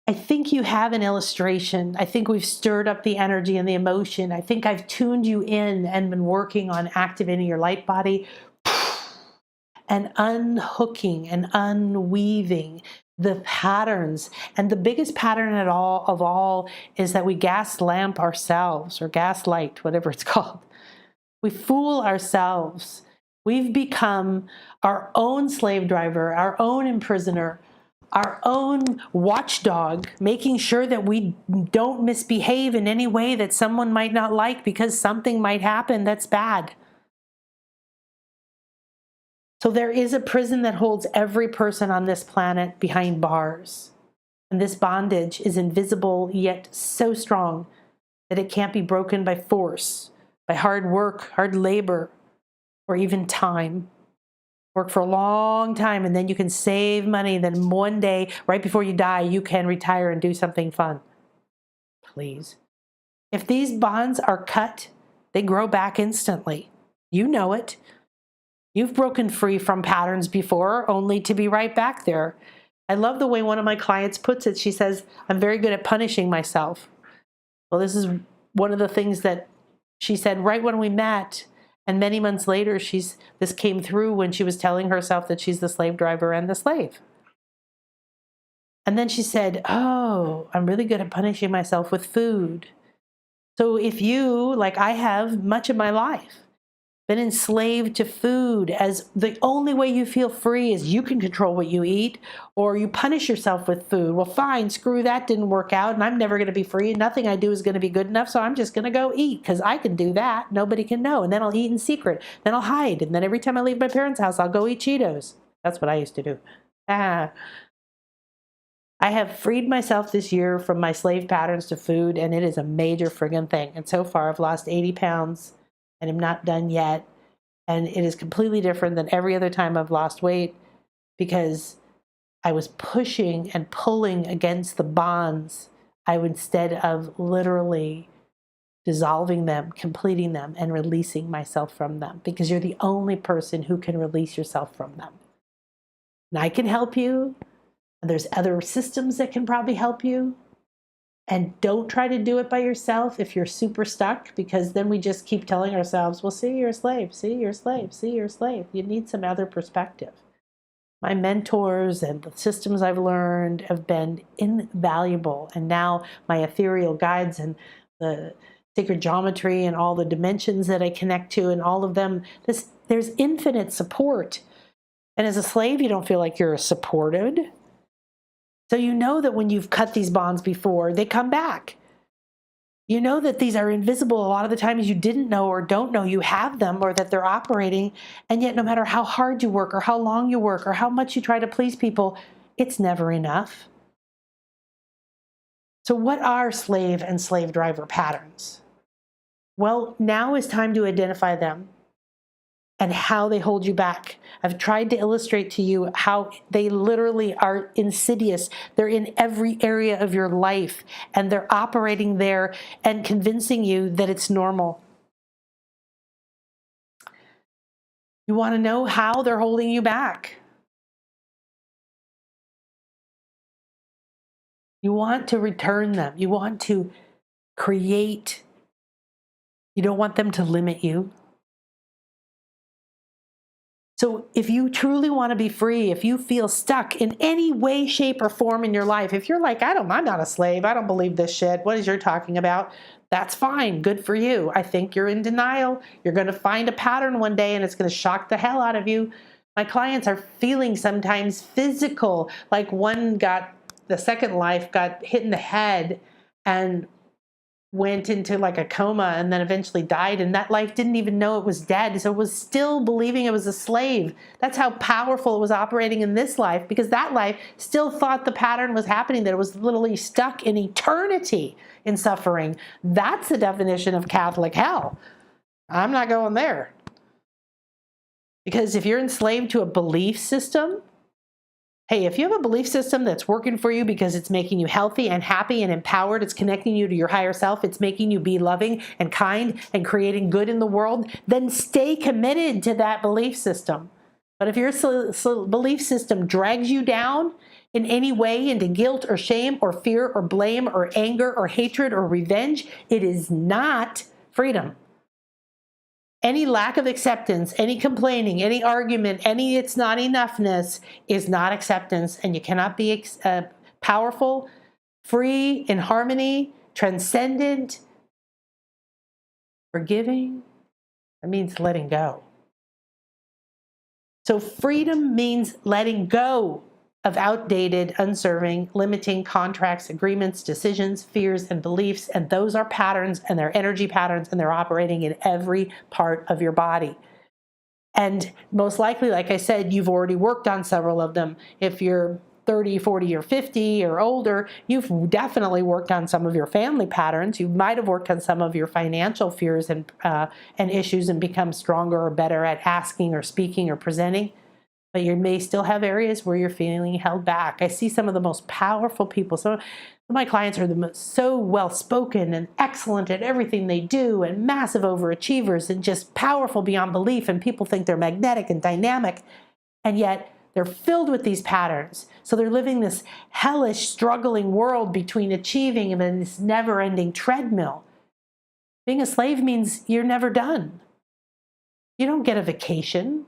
I think you have an illustration. I think we've stirred up the energy and the emotion. I think I've tuned you in and been working on activating your light body and unhooking and unweaving the patterns. And the biggest pattern of all is that we gaslamp ourselves, or gaslight, whatever it's called. We fool ourselves. We've become our own slave driver, our own imprisoner, our own watchdog, making sure that we don't misbehave in any way that someone might not like, because something might happen that's bad. So there is a prison that holds every person on this planet behind bars. And this bondage is invisible yet so strong that it can't be broken by force, by hard work, hard labor, or even time. Work for a long time, and then you can save money. Then one day, right before you die, you can retire and do something fun. Please. If these bonds are cut, they grow back instantly. You know it. You've broken free from patterns before, only to be right back there. I love the way one of my clients puts it. She says, I'm very good at punishing myself. Well, this is one of the things that she said right when we met. And many months later, this came through when she was telling herself that she's the slave driver and the slave. And then she said, oh, I'm really good at punishing myself with food. So if you, like I have much of my life, been enslaved to food as the only way you feel free is you can control what you eat, or you punish yourself with food. Well, fine, screw that, didn't work out, and I'm never going to be free. Nothing I do is going to be good enough, so I'm just going to go eat because I can do that. Nobody can know. And then I'll eat in secret. Then I'll hide. And then every time I leave my parents' house, I'll go eat Cheetos. That's what I used to do. I have freed myself this year from my slave patterns to food, and it is a major friggin' thing. And so far, I've lost 80 pounds. And I'm not done yet. And it is completely different than every other time I've lost weight, because I was pushing and pulling against the bonds. Instead of literally dissolving them, completing them, and releasing myself from them, because you're the only person who can release yourself from them. And I can help you. And there's other systems that can probably help you. And don't try to do it by yourself if you're super stuck, because then we just keep telling ourselves, well, see, you're a slave, see, you're a slave, see, you're a slave. You need some other perspective. My mentors and the systems I've learned have been invaluable. And now my ethereal guides and the sacred geometry and all the dimensions that I connect to and all of them, there's infinite support. And as a slave, you don't feel like you're supported. So you know that when you've cut these bonds before, they come back. You know that these are invisible. A lot of the times you didn't know or don't know you have them, or that they're operating. And yet no matter how hard you work or how long you work or how much you try to please people, it's never enough. So what are slave and slave driver patterns? Well, now is time to identify them and how they hold you back. I've tried to illustrate to you how they literally are insidious. They're in every area of your life, and they're operating there and convincing you that it's normal. You want to know how they're holding you back. You want to return them. You want to create. You don't want them to limit you. So if you truly want to be free, if you feel stuck in any way, shape, or form in your life, if you're like, I'm not a slave, I don't believe this shit, what is you're talking about? That's fine. Good for you. I think you're in denial. You're going to find a pattern one day and it's going to shock the hell out of you. My clients are feeling sometimes physical, like one got the second life, got hit in the head and went into like a coma and then eventually died. And that life didn't even know it was dead. So it was still believing it was a slave. That's how powerful it was operating in this life, because that life still thought the pattern was happening, that it was literally stuck in eternity in suffering. That's the definition of Catholic hell. I'm not going there. Because if you're enslaved to a belief system, hey, if you have a belief system that's working for you because it's making you healthy and happy and empowered, it's connecting you to your higher self, it's making you be loving and kind and creating good in the world, then stay committed to that belief system. But if your belief system drags you down in any way into guilt or shame or fear or blame or anger or hatred or revenge, it is not freedom. Any lack of acceptance, any complaining, any argument, any it's not enoughness is not acceptance. And you cannot be powerful, free, in harmony, transcendent, forgiving. It means letting go. So freedom means letting go of outdated, unserving, limiting contracts, agreements, decisions, fears, and beliefs. And those are patterns, and they're energy patterns, and they're operating in every part of your body. And most likely, like I said, you've already worked on several of them. If you're 30, 40, or 50 or older, you've definitely worked on some of your family patterns. You might have worked on some of your financial fears and issues and become stronger or better at asking or speaking or presenting. But you may still have areas where you're feeling held back. I see some of the most powerful people. Some of my clients are so well-spoken and excellent at everything they do and massive overachievers and just powerful beyond belief. And people think they're magnetic and dynamic. And yet they're filled with these patterns. So they're living this hellish, struggling world between achieving and this never-ending treadmill. Being a slave means you're never done. You don't get a vacation.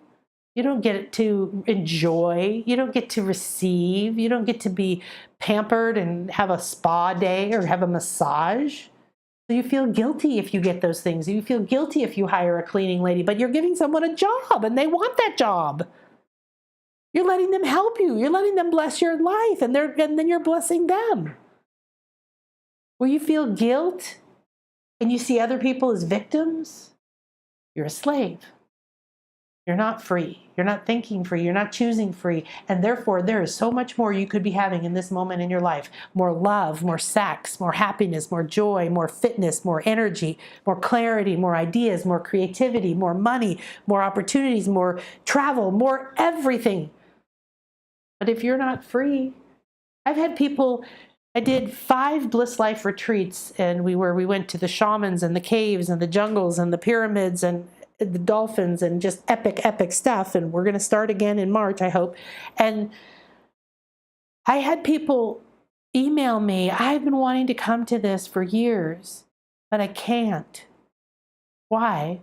You don't get to enjoy. You don't get to receive. You don't get to be pampered and have a spa day or have a massage. So you feel guilty if you get those things. You feel guilty if you hire a cleaning lady, but you're giving someone a job and they want that job. You're letting them help you. You're letting them bless your life, and then you're blessing them. Where you feel guilt and you see other people as victims, you're a slave. You're not free. You're not thinking free. You're not choosing free. And therefore, there is so much more you could be having in this moment in your life. More love, more sex, more happiness, more joy, more fitness, more energy, more clarity, more ideas, more creativity, more money, more opportunities, more travel, more everything. But if you're not free, I've had people, I did 5 Bliss Life retreats, and we went to the shamans and the caves and the jungles and the pyramids and the dolphins and just epic stuff. And we're going to start again in March, I hope. And I had people email me, I've been wanting to come to this for years, but I can't. Why?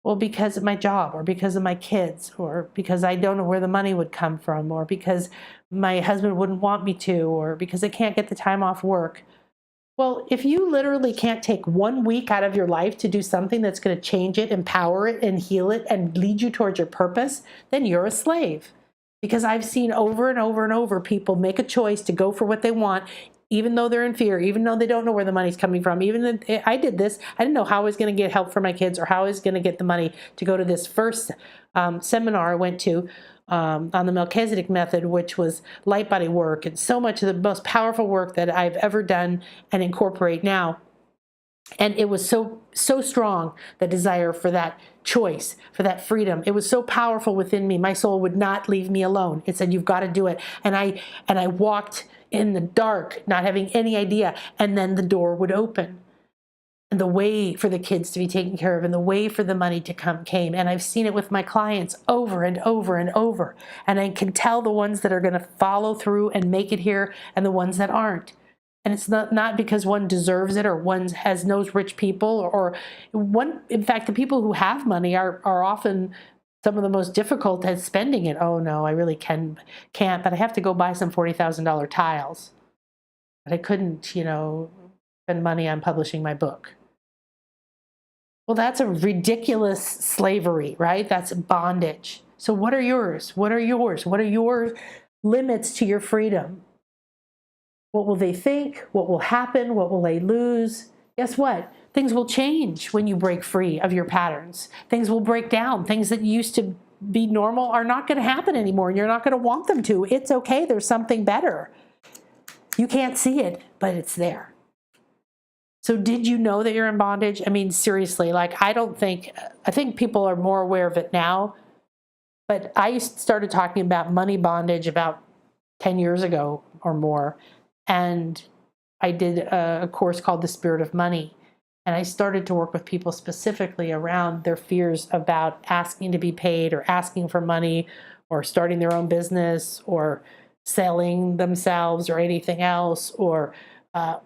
Well, because of my job, or because of my kids, or because I don't know where the money would come from, or because my husband wouldn't want me to, or because I can't get the time off work. Well, if you literally can't take 1 week out of your life to do something that's going to change it, empower it, and heal it, and lead you towards your purpose, then you're a slave. Because I've seen over and over and over people make a choice to go for what they want, even though they're in fear, even though they don't know where the money's coming from. Even though I did this, I didn't know how I was going to get help for my kids or how I was going to get the money to go to this first seminar I went to on the Melchizedek method, which was light body work and so much of the most powerful work that I've ever done and incorporate now. And it was so strong, the desire for that choice, for that freedom. It was so powerful within me. My soul would not leave me alone. It said, you've got to do it. And I walked in the dark, not having any idea. And then the door would open. And the way for the kids to be taken care of and the way for the money to come came. And I've seen it with my clients over and over and over. And I can tell the ones that are going to follow through and make it here and the ones that aren't. And it's not because one deserves it or one knows rich people or one. In fact, the people who have money are often some of the most difficult at spending it. Oh no, I really can't, but I have to go buy some $40,000 tiles. But I couldn't, spend money on publishing my book. Well, that's a ridiculous slavery, right? That's bondage. So what are yours? What are yours? What are your limits to your freedom? What will they think? What will happen? What will they lose? Guess what? Things will change when you break free of your patterns. Things will break down. Things that used to be normal are not going to happen anymore, and you're not going to want them to. It's okay. There's something better. You can't see it, but it's there. So did you know that you're in bondage? I mean, seriously, like, I think people are more aware of it now, but I started talking about money bondage about 10 years ago or more. And I did a course called The Spirit of Money. And I started to work with people specifically around their fears about asking to be paid or asking for money or starting their own business or selling themselves or anything else, or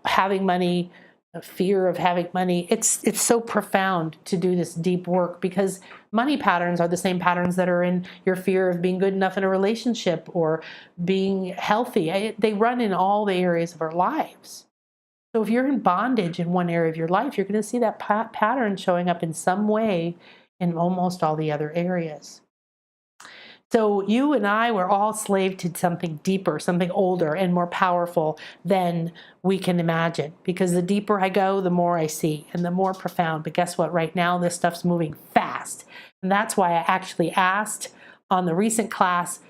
having money, a fear of having money. It's so profound to do this deep work, because money patterns are the same patterns that are in your fear of being good enough in a relationship or being healthy. They run in all the areas of our lives. So if you're in bondage in one area of your life, you're going to see that pattern showing up in some way in almost all the other areas. So you and I were all slave to something deeper, something older and more powerful than we can imagine. Because the deeper I go, the more I see and the more profound. But guess what? Right now, this stuff's moving fast. And that's why I actually asked on the recent class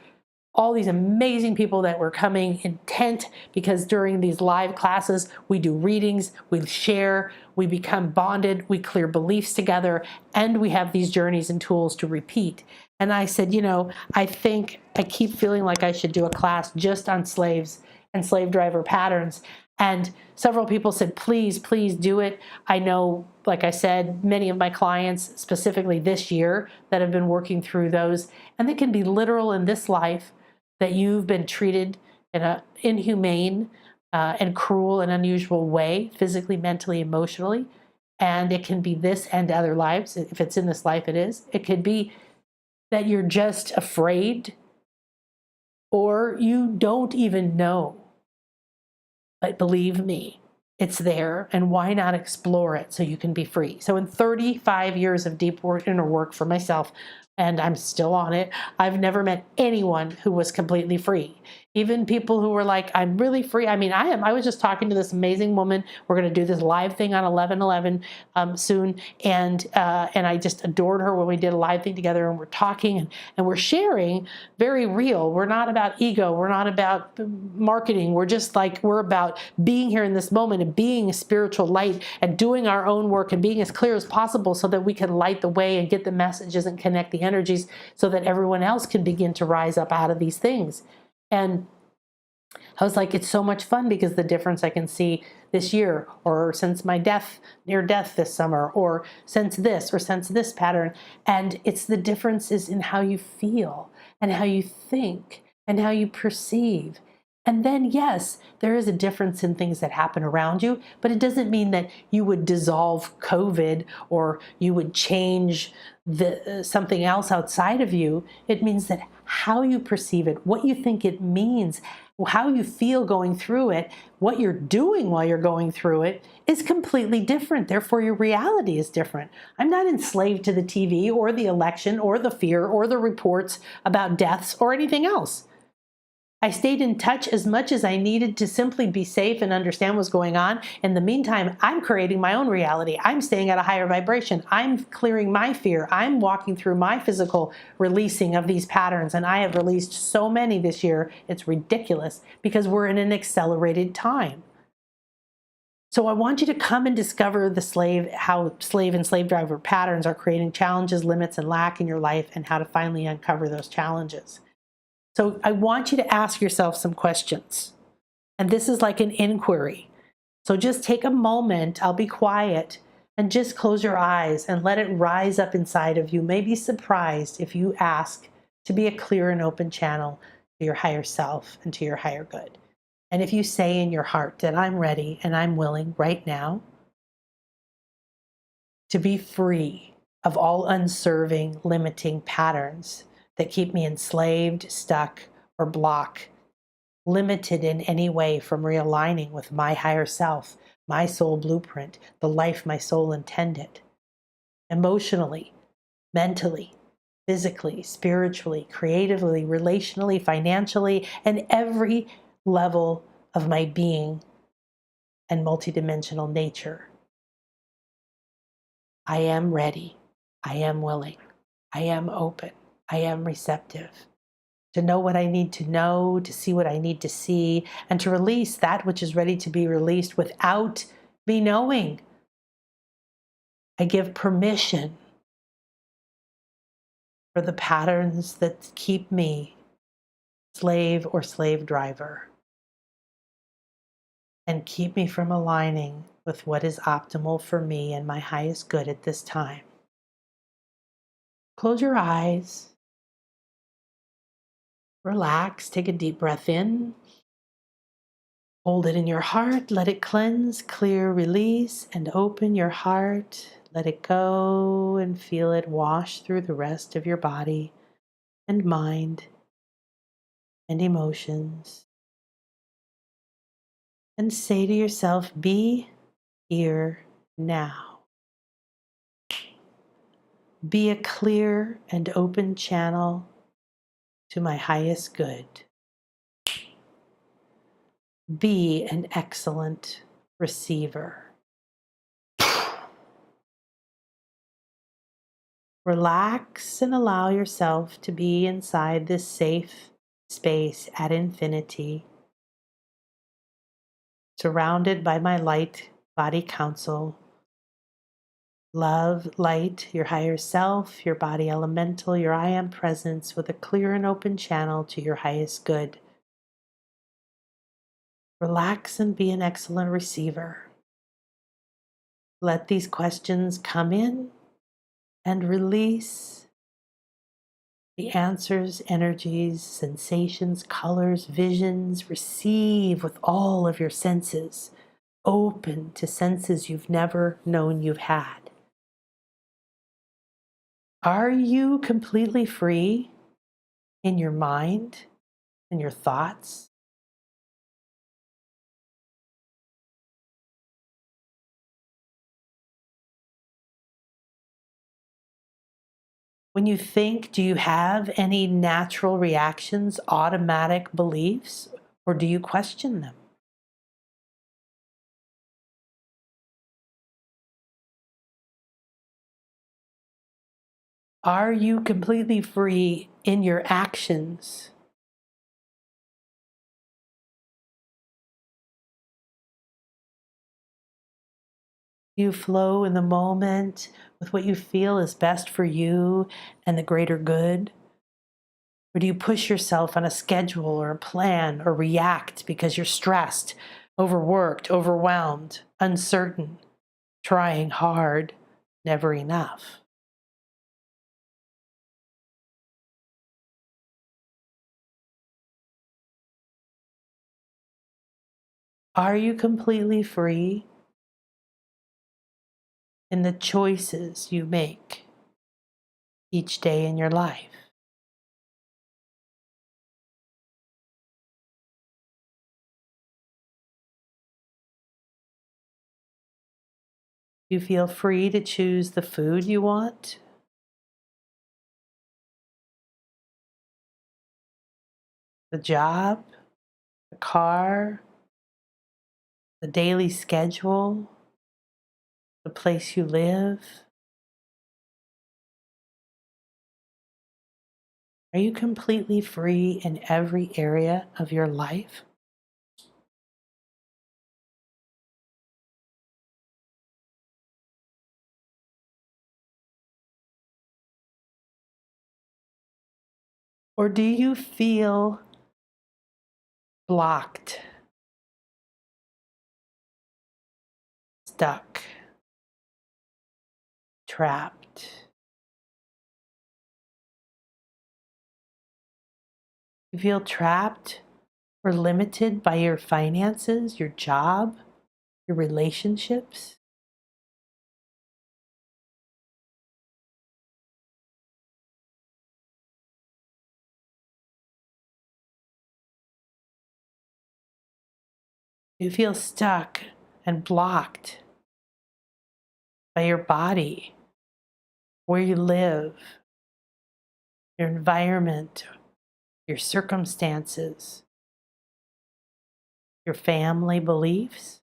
all these amazing people that were coming intent, because during these live classes, we do readings, we share, we become bonded, we clear beliefs together, and we have these journeys and tools to repeat. And I said, I think I keep feeling like I should do a class just on slaves and slave driver patterns. And several people said, please, please do it. I know, like I said, many of my clients, specifically this year, that have been working through those. And they can be literal in this life, that you've been treated in an inhumane and cruel and unusual way, physically, mentally, emotionally. And it can be this and other lives. If it's in this life, it is. It could be that you're just afraid, or you don't even know. But believe me, it's there, and why not explore it so you can be free? So in 35 years of deep inner work for myself, and I'm still on it, I've never met anyone who was completely free. Even people who were like, I'm really free. I mean, I am. I was just talking to this amazing woman. We're going to do this live thing on 11/11 soon. And I just adored her when we did a live thing together, and we're talking and we're sharing very real. We're not about ego. We're not about marketing. We're just like, we're about being here in this moment and being a spiritual light and doing our own work and being as clear as possible so that we can light the way and get the messages and connect the energies so that everyone else can begin to rise up out of these things. And I was like, it's so much fun, because the difference I can see this year, or since my near death this summer, or since this pattern. And it's the differences in how you feel and how you think and how you perceive. And then, yes, there is a difference in things that happen around you, but it doesn't mean that you would dissolve COVID or you would change something else outside of you. It means that how you perceive it, what you think it means, how you feel going through it, what you're doing while you're going through it is completely different. Therefore, your reality is different. I'm not enslaved to the TV or the election or the fear or the reports about deaths or anything else. I stayed in touch as much as I needed to simply be safe and understand what's going on. In the meantime, I'm creating my own reality. I'm staying at a higher vibration. I'm clearing my fear. I'm walking through my physical releasing of these patterns. And I have released so many this year. It's ridiculous, because we're in an accelerated time. So I want you to come and discover how slave and slave driver patterns are creating challenges, limits, and lack in your life, and how to finally uncover those challenges. So I want you to ask yourself some questions. And this is like an inquiry. So just take a moment, I'll be quiet, and just close your eyes and let it rise up inside of you. May be surprised if you ask to be a clear and open channel to your higher self and to your higher good. And if you say in your heart that I'm ready and I'm willing right now to be free of all unserving, limiting patterns that keep me enslaved, stuck, or blocked, limited in any way from realigning with my higher self, my soul blueprint, the life my soul intended, emotionally, mentally, physically, spiritually, creatively, relationally, financially, and every level of my being and multidimensional nature. I am ready. I am willing. I am open. I am receptive to know what I need to know, to see what I need to see, and to release that which is ready to be released without me knowing. I give permission for the patterns that keep me slave or slave driver and keep me from aligning with what is optimal for me and my highest good at this time. Close your eyes, relax, take a deep breath in, hold it in your heart, let it cleanse, clear, release, and open your heart. Let it go and feel it wash through the rest of your body and mind and emotions. And say to yourself, be here now. Be a clear and open channel to my highest good. Be an excellent receiver. Relax and allow yourself to be inside this safe space at infinity, surrounded by my light body council. Love, light, your higher self, your body elemental, your I am presence with a clear and open channel to your highest good. Relax and be an excellent receiver. Let these questions come in and release the answers, energies, sensations, colors, visions. Receive with all of your senses, open to senses you've never known you've had. Are you completely free in your mind and your thoughts? When you think, do you have any natural reactions, automatic beliefs, or do you question them? Are you completely free in your actions? Do you flow in the moment with what you feel is best for you and the greater good? Or do you push yourself on a schedule or a plan or react because you're stressed, overworked, overwhelmed, uncertain, trying hard, never enough? Are you completely free in the choices you make each day in your life? You feel free to choose the food you want, the job, the car, the daily schedule, the place you live. Are you completely free in every area of your life? Or do you feel blocked, stuck, trapped? You feel trapped or limited by your finances, your job, your relationships? You feel stuck and blocked by your body, where you live, your environment, your circumstances, your family beliefs?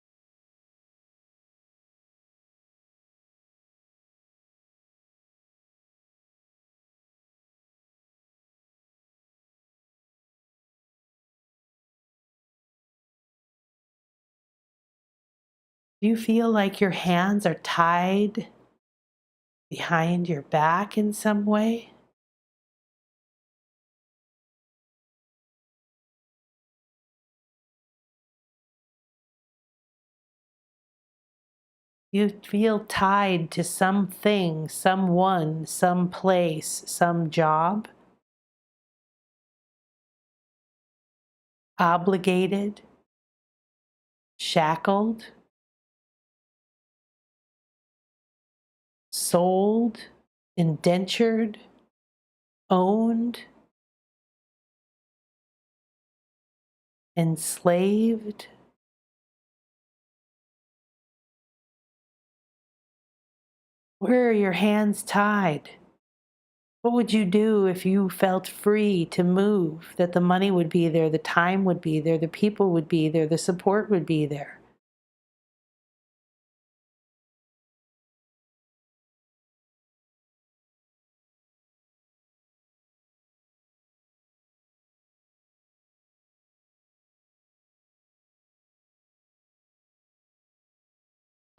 Do you feel like your hands are tied behind your back in some way? You feel tied to something, someone, some place, some job, obligated, shackled, sold, indentured, owned, enslaved. Where are your hands tied? What would you do if you felt free to move, that the money would be there, the time would be there, the people would be there, the support would be there?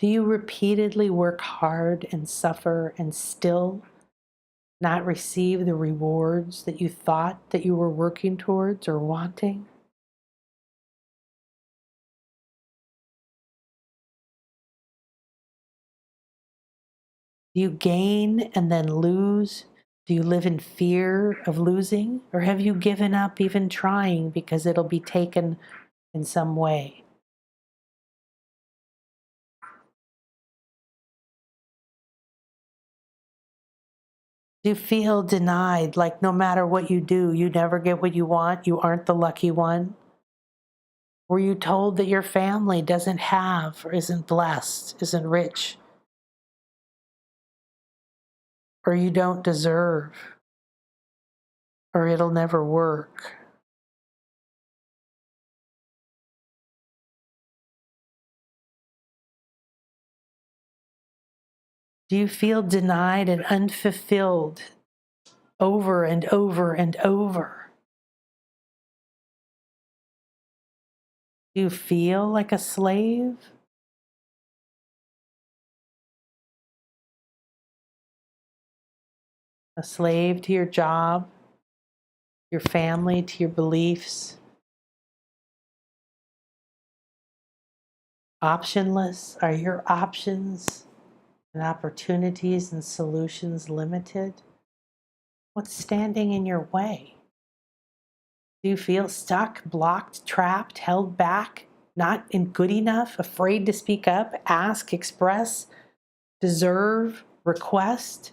Do you repeatedly work hard and suffer and still not receive the rewards that you thought that you were working towards or wanting? Do you gain and then lose? Do you live in fear of losing? Or have you given up even trying because it'll be taken in some way? Do you feel denied, like no matter what you do, you never get what you want, you aren't the lucky one? Were you told that your family doesn't have or isn't blessed, isn't rich, or you don't deserve, or it'll never work? Do you feel denied and unfulfilled over and over and over? Do you feel like a slave? A slave to your job, your family, to your beliefs? Optionless? Are your options and opportunities and solutions limited? What's standing in your way? Do you feel stuck, blocked, trapped, held back, not in good enough, afraid to speak up, ask, express, deserve, request?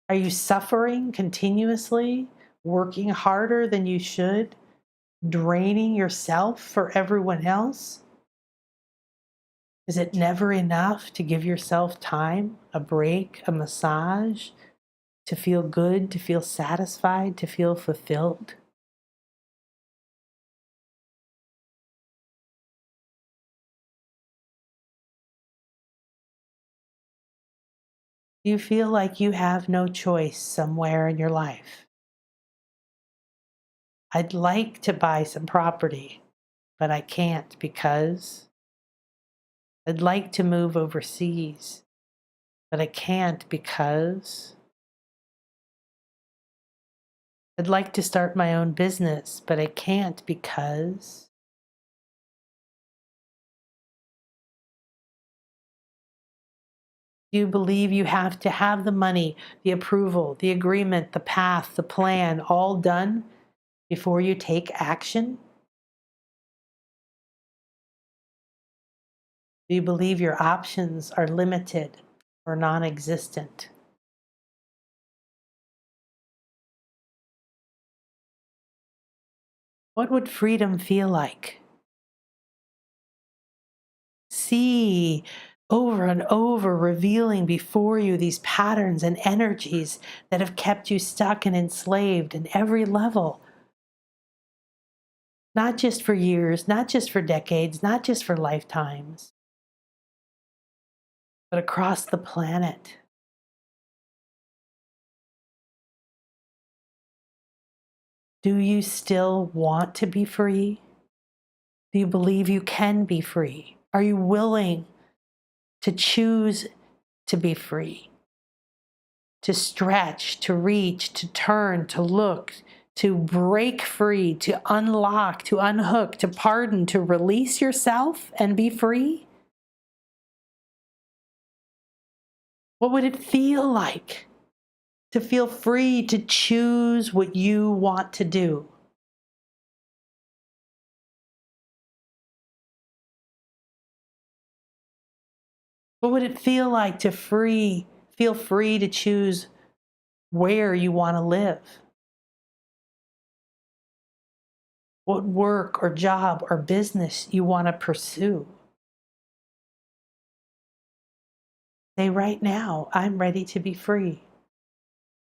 Are you suffering continuously, working harder than you should, draining yourself for everyone else? Is it never enough to give yourself time, a break, a massage, to feel good, to feel satisfied, to feel fulfilled? Do you feel like you have no choice somewhere in your life? I'd like to buy some property, but I can't because I'd like to move overseas, but I can't because I'd like to start my own business, but I can't because. Do you believe you have to have the money, the approval, the agreement, the path, the plan all done before you take action? Do you believe your options are limited or non existent? What would freedom feel like? see over and over revealing before you these patterns and energies that have kept you stuck and enslaved in every level. Not just for years, not just for decades, not just for lifetimes, but across the planet. Do you still want to be free? Do you believe you can be free? Are you willing to choose to be free? To stretch, to reach, to turn, to look, to break free, to unlock, to unhook, to pardon, to release yourself and be free? What would it feel like to feel free to choose what you want to do? What would it feel like to feel free to choose where you want to live? What work or job or business you want to pursue? Say right now, I'm ready to be free.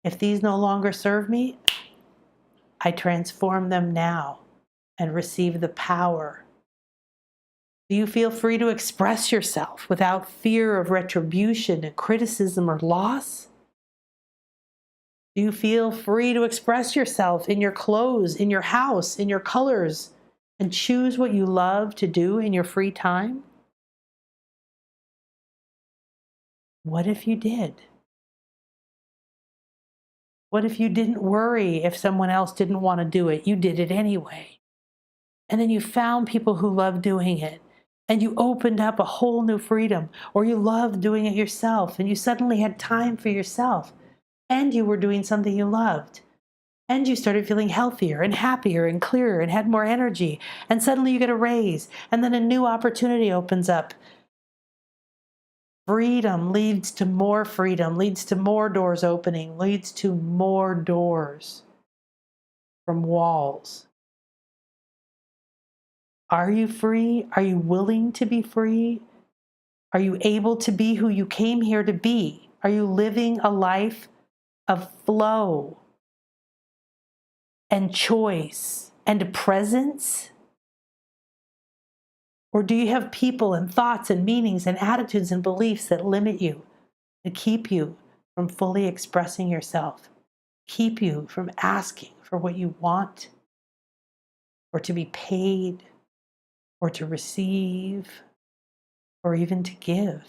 If these no longer serve me, I transform them now and receive the power. Do you feel free to express yourself without fear of retribution, criticism, or loss? Do you feel free to express yourself in your clothes, in your house, in your colors, and choose what you love to do in your free time? What if you did? What if you didn't worry if someone else didn't want to do it? You did it anyway. And then you found people who love doing it. And you opened up a whole new freedom, or you loved doing it yourself, and you suddenly had time for yourself, and you were doing something you loved. And you started feeling healthier and happier and clearer and had more energy. And suddenly you get a raise, and then a new opportunity opens up. Freedom leads to more freedom, leads to more doors opening, leads to more doors from walls. Are you free? Are you willing to be free? Are you able to be who you came here to be? Are you living a life of flow and choice and presence? Or do you have people and thoughts and meanings and attitudes and beliefs that limit you and keep you from fully expressing yourself, keep you from asking for what you want, or to be paid, or to receive, or even to give?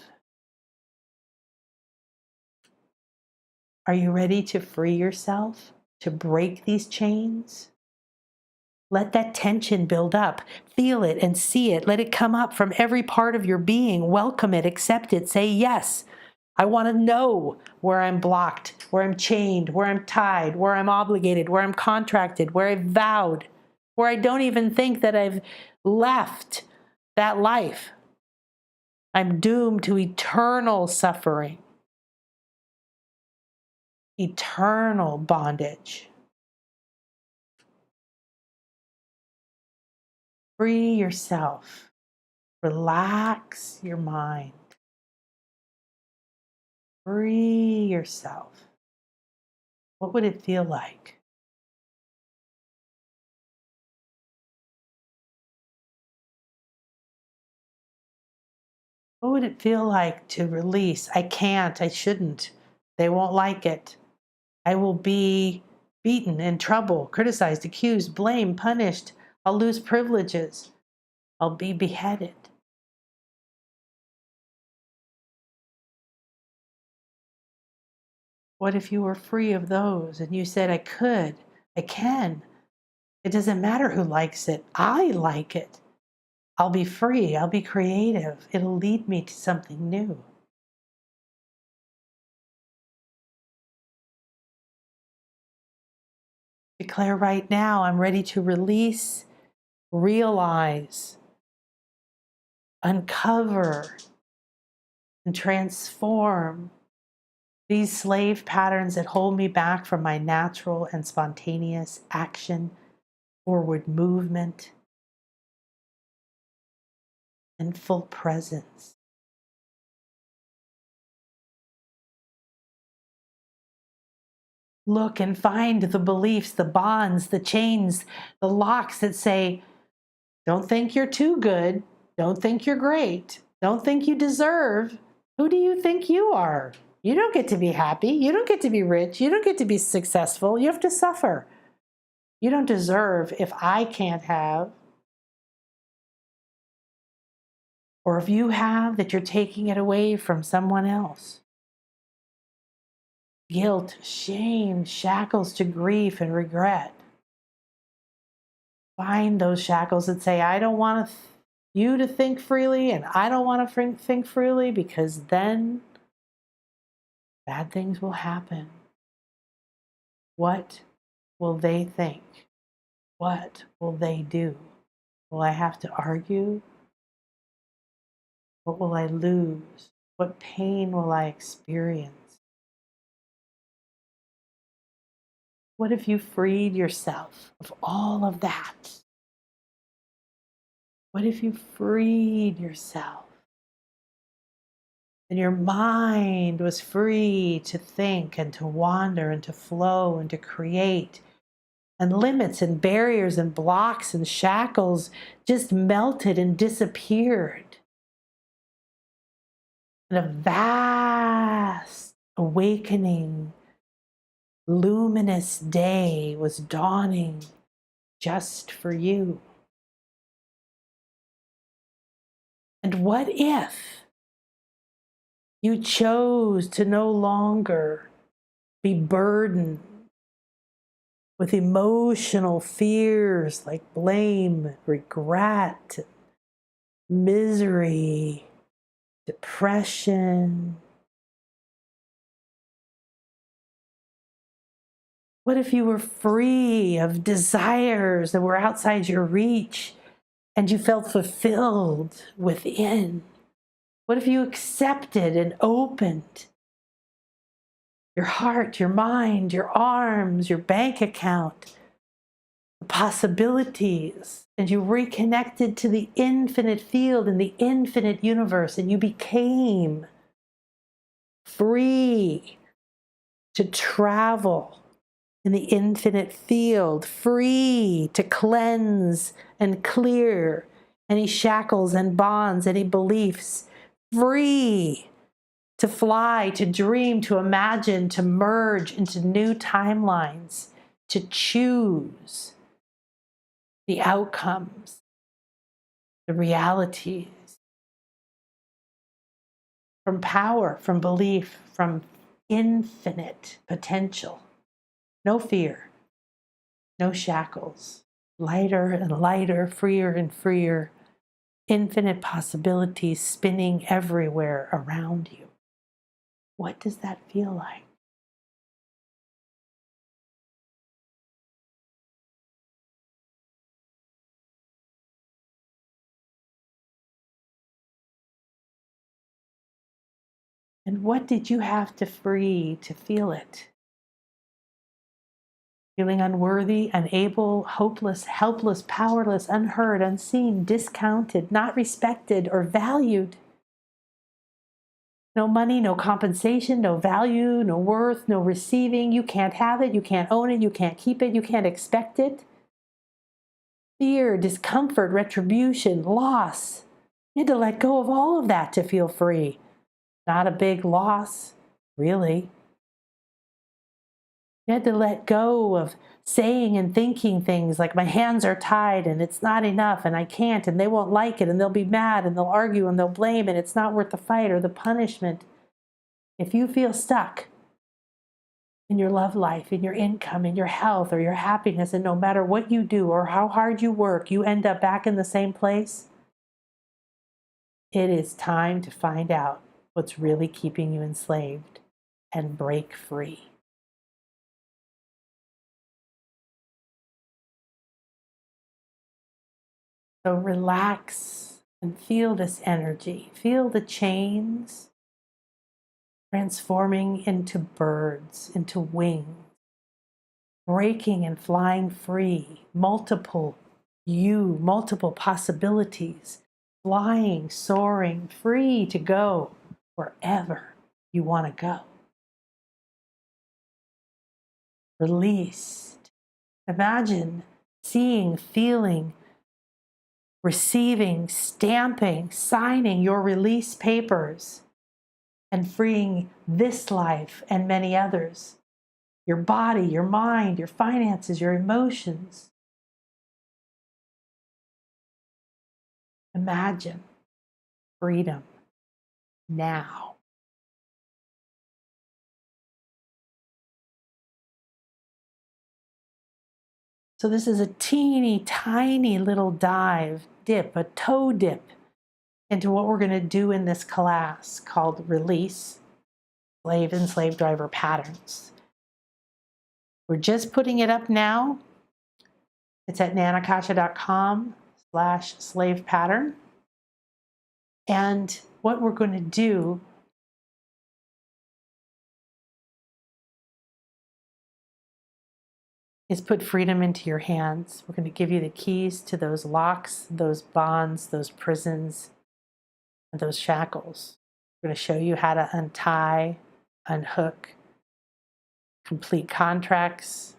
Are you ready to free yourself, to break these chains? Let that tension build up. Feel it and see it. Let it come up from every part of your being. Welcome it, accept it, say yes. I want to know where I'm blocked, where I'm chained, where I'm tied, where I'm obligated, where I'm contracted, where I've vowed, where I don't even think that I've left that life. I'm doomed to eternal suffering, eternal bondage. Free yourself. Relax your mind. Free yourself. What would it feel like? What would it feel like to release? I can't, I shouldn't. They won't like it. I will be beaten, in trouble, criticized, accused, blamed, punished. I'll lose privileges. I'll be beheaded. What if you were free of those and you said, I could, I can. It doesn't matter who likes it. I like it. I'll be free. I'll be creative. It'll lead me to something new. Declare right now, I'm ready to release, realize, uncover, and transform these slave patterns that hold me back from my natural and spontaneous action, forward movement. and full presence. Look and find the beliefs, the bonds, the chains, the locks that say, don't think you're too good. Don't think you're great. Don't think you deserve. Who do you think you are? You don't get to be happy. You don't get to be rich. You don't get to be successful. You have to suffer. You don't deserve if I can't have. Or if you have, that you're taking it away from someone else. Guilt, shame, shackles to grief and regret. Find those shackles that say, I don't want you to think freely, and I don't want to think freely, because then bad things will happen. What will they think? What will they do? Will I have to argue? What will I lose? What pain will I experience? What if you freed yourself of all of that? What if you freed yourself and your mind was free to think and to wander and to flow and to create, and limits and barriers and blocks and shackles just melted and disappeared? And a vast awakening, luminous day was dawning just for you. And what if you chose to no longer be burdened with emotional fears like blame, regret, misery, depression? What if you were free of desires that were outside your reach and you felt fulfilled within? What if you accepted and opened your heart, your mind, your arms, your bank account, the possibilities, and you reconnected to the infinite field and the infinite universe, and you became free to travel in the infinite field, free to cleanse and clear any shackles and bonds, any beliefs, free to fly, to dream, to imagine, to merge into new timelines, to choose the outcomes, the realities, from power, from belief, from infinite potential. No fear, no shackles, lighter and lighter, freer and freer, infinite possibilities spinning everywhere around you. What does that feel like? And what did you have to free to feel it? Feeling unworthy, unable, hopeless, helpless, powerless, unheard, unseen, discounted, not respected or valued. No money, no compensation, no value, no worth, no receiving. You can't have it, you can't own it, you can't keep it, you can't expect it. Fear, discomfort, retribution, loss. You had to let go of all of that to feel free. Not a big loss, really. You had to let go of saying and thinking things like, my hands are tied and it's not enough and I can't and they won't like it and they'll be mad and they'll argue and they'll blame and it's not worth the fight or the punishment. If you feel stuck in your love life, in your income, in your health, or your happiness, and no matter what you do or how hard you work, you end up back in the same place, it is time to find out what's really keeping you enslaved and break free. So relax and feel this energy. Feel the chains transforming into birds, into wings, breaking and flying free. Multiple possibilities, flying, soaring, free to go wherever you want to go. Released. Imagine seeing, feeling, receiving, stamping, signing your release papers and freeing this life and many others. Your body, your mind, your finances, your emotions. Imagine freedom now. So this is a teeny tiny little dip, a toe dip into what we're going to do in this class called Release Slave and Slave Driver Patterns. We're just putting it up now. It's at nanakasha.com/slave pattern. And what we're going to do is put freedom into your hands. We're going to give you the keys to those locks, those bonds, those prisons, and those shackles. We're going to show you how to untie, unhook, complete contracts,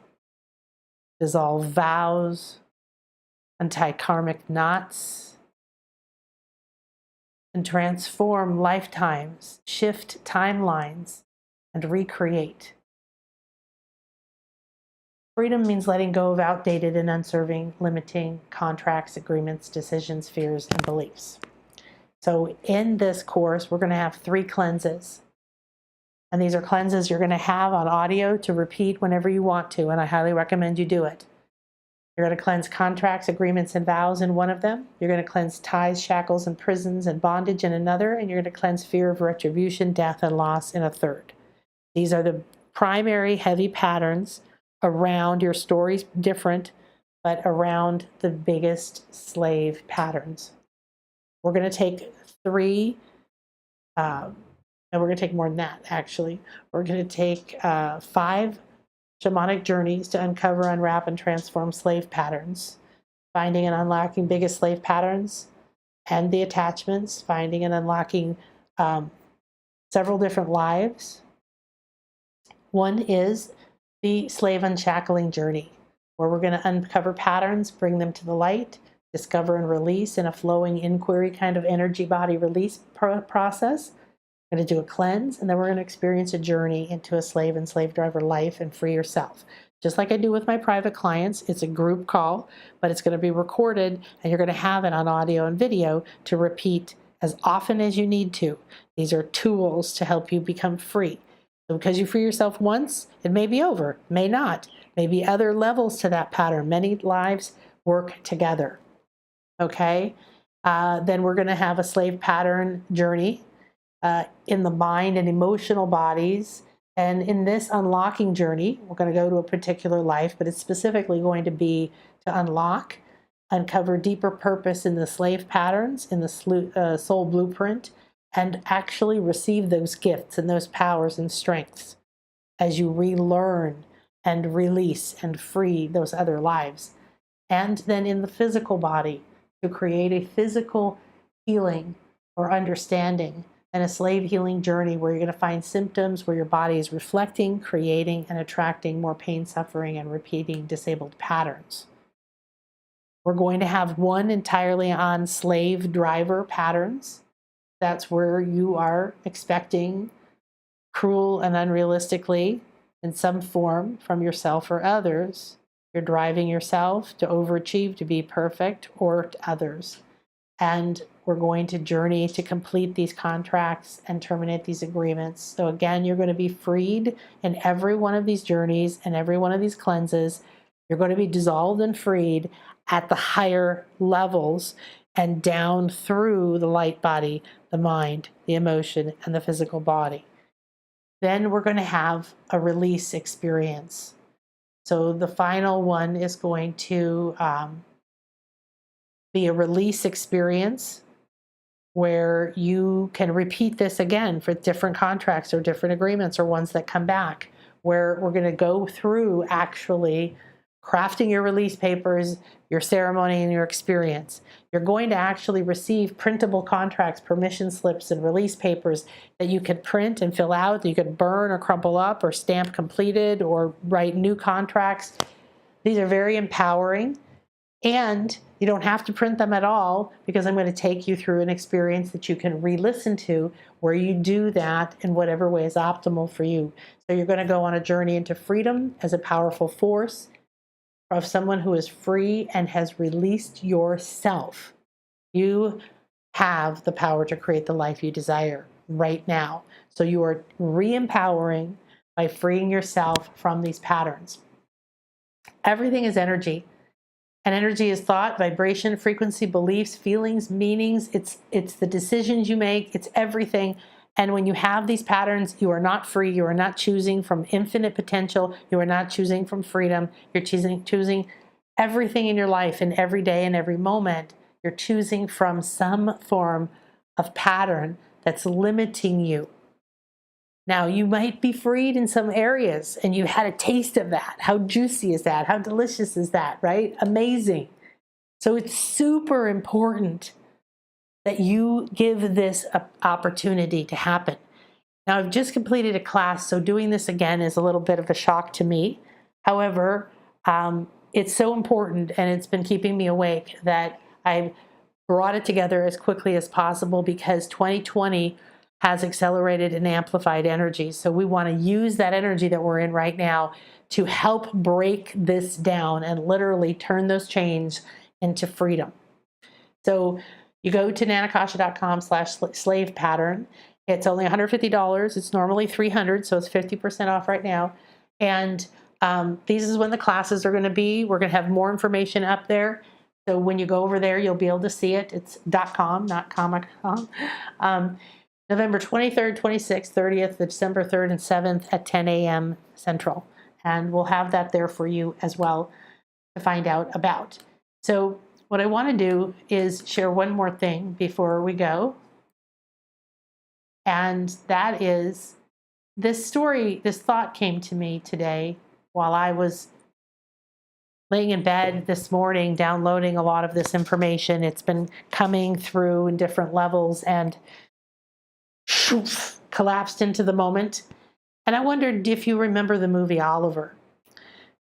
dissolve vows, untie karmic knots, and transform lifetimes, shift timelines, and recreate. Freedom means letting go of outdated and unserving, limiting contracts, agreements, decisions, fears, and beliefs. So in this course, we're going to have 3 cleanses. And these are cleanses you're going to have on audio to repeat whenever you want to, and I highly recommend you do it. You're going to cleanse contracts, agreements, and vows in one of them. You're going to cleanse ties, shackles, and prisons and bondage in another, and you're going to cleanse fear of retribution, death, and loss in a third. These are the primary heavy patterns around your stories, different, but around the biggest slave patterns. We're going to take 3, and we're going to take more than that, actually. We're going to take 5 shamanic journeys to uncover, unwrap, and transform slave patterns, finding and unlocking biggest slave patterns and the attachments, finding and unlocking several different lives. One is the slave unshackling journey, where we're going to uncover patterns, bring them to the light, discover and release in a flowing inquiry kind of energy body release process. We're going to do a cleanse, and then we're going to experience a journey into a slave and slave driver life and free yourself. Just like I do with my private clients, it's a group call, but it's going to be recorded, and you're going to have it on audio and video to repeat as often as you need to. These are tools to help you become free. So because you free yourself once, it may be over, may not. Maybe other levels to that pattern. Many lives work together. Okay? Then we're going to have a slave pattern journey in the mind and emotional bodies. And in this unlocking journey, we're going to go to a particular life, but it's specifically going to be to unlock, uncover deeper purpose in the slave patterns, in the soul blueprint, and actually receive those gifts and those powers and strengths as you relearn and release and free those other lives. And then in the physical body, to create a physical healing or understanding and a slave healing journey where you're going to find symptoms where your body is reflecting, creating, and attracting more pain, suffering, and repeating disabled patterns. We're going to have one entirely on slave driver patterns. That's where you are expecting cruel and unrealistically in some form from yourself or others. You're driving yourself to overachieve, to be perfect, or to others. And we're going to journey to complete these contracts and terminate these agreements. So again, you're going to be freed in every one of these journeys and every one of these cleanses. You're going to be dissolved and freed at the higher levels and down through the light body, the mind, the emotion, and the physical body. Then we're going to have a release experience. So the final one is going to be a release experience where you can repeat this again for different contracts or different agreements or ones that come back, where we're going to go through actually crafting your release papers, your ceremony, and your experience. You're going to actually receive printable contracts, permission slips, and release papers that you could print and fill out, that you could burn or crumple up or stamp completed or write new contracts. These are very empowering. And you don't have to print them at all, because I'm going to take you through an experience that you can re-listen to where you do that in whatever way is optimal for you. So you're going to go on a journey into freedom as a powerful force of someone who is free and has released yourself. You have the power to create the life you desire right now. So you are re-empowering by freeing yourself from these patterns. Everything is energy. And energy is thought, vibration, frequency, beliefs, feelings, meanings. It's the decisions you make. It's everything. And when you have these patterns, you are not free. You are not choosing from infinite potential. You are not choosing from freedom. You're choosing everything in your life, and every day and every moment. You're choosing from some form of pattern that's limiting you. Now, you might be freed in some areas, and you had a taste of that. How juicy is that? How delicious is that, right? Amazing. So it's super important that you give this opportunity to happen. Now, I've just completed a class, so doing this again is a little bit of a shock to me. However, it's so important, and it's been keeping me awake, that I brought it together as quickly as possible, because 2020 has accelerated and amplified energy. So we want to use that energy that we're in right now to help break this down and literally turn those chains into freedom. So you go to nanakasha.com/slave pattern. It's only $150. It's normally $300, so it's 50% off right now. And these is when the classes are going to be. We're going to have more information up there. So when you go over there, you'll be able to see it. It's .com, not .com. November 23rd, 26th, 30th, December 3rd, and 7th at 10 a.m. Central. And we'll have that there for you as well to find out about. So what I want to do is share one more thing before we go. And that is this story, this thought came to me today while I was laying in bed this morning, downloading a lot of this information. It's been coming through in different levels, and collapsed into the moment. And I wondered if you remember the movie Oliver.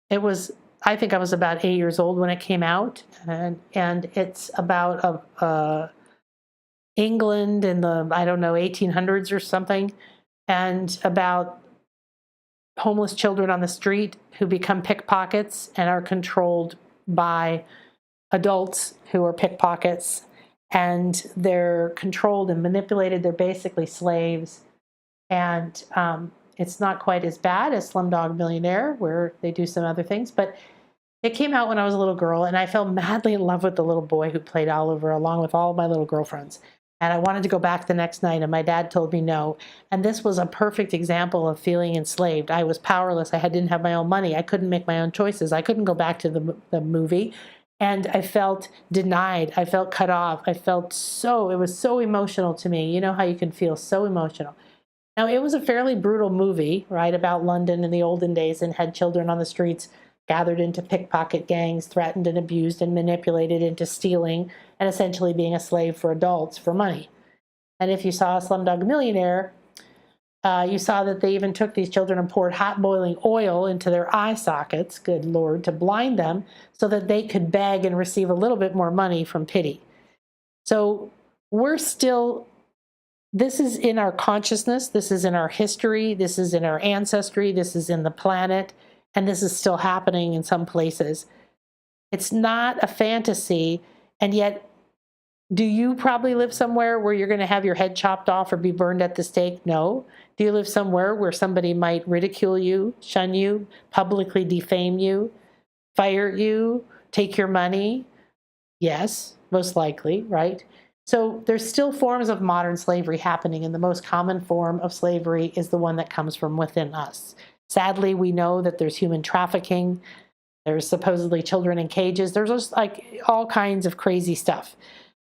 I think I was about 8 years old when it came out, and it's about England in the, 1800s or something, and about homeless children on the street who become pickpockets and are controlled by adults who are pickpockets. And they're controlled and manipulated. They're basically slaves. And it's not quite as bad as Slumdog Millionaire, where they do some other things. But it came out when I was a little girl, and I fell madly in love with the little boy who played Oliver, along with all of my little girlfriends. And I wanted to go back the next night, and my dad told me no. And this was a perfect example of feeling enslaved. I was powerless. I didn't have my own money. I couldn't make my own choices. I couldn't go back to the movie. And I felt denied. I felt cut off. It was so emotional to me. You know how you can feel so emotional. Now, it was a fairly brutal movie, right, about London in the olden days, and had children on the streets gathered into pickpocket gangs, threatened and abused and manipulated into stealing and essentially being a slave for adults for money. And if you saw Slumdog Millionaire, you saw that they even took these children and poured hot boiling oil into their eye sockets, good Lord, to blind them so that they could beg and receive a little bit more money from pity. So this is in our consciousness, this is in our history, this is in our ancestry, this is in the planet, and this is still happening in some places. It's not a fantasy, and yet, do you probably live somewhere where you're going to have your head chopped off or be burned at the stake? No. Do you live somewhere where somebody might ridicule you, shun you, publicly defame you, fire you, take your money? Yes, most likely, right? So there's still forms of modern slavery happening, and the most common form of slavery is the one that comes from within us. Sadly, we know that there's human trafficking. There's supposedly children in cages. There's just like all kinds of crazy stuff.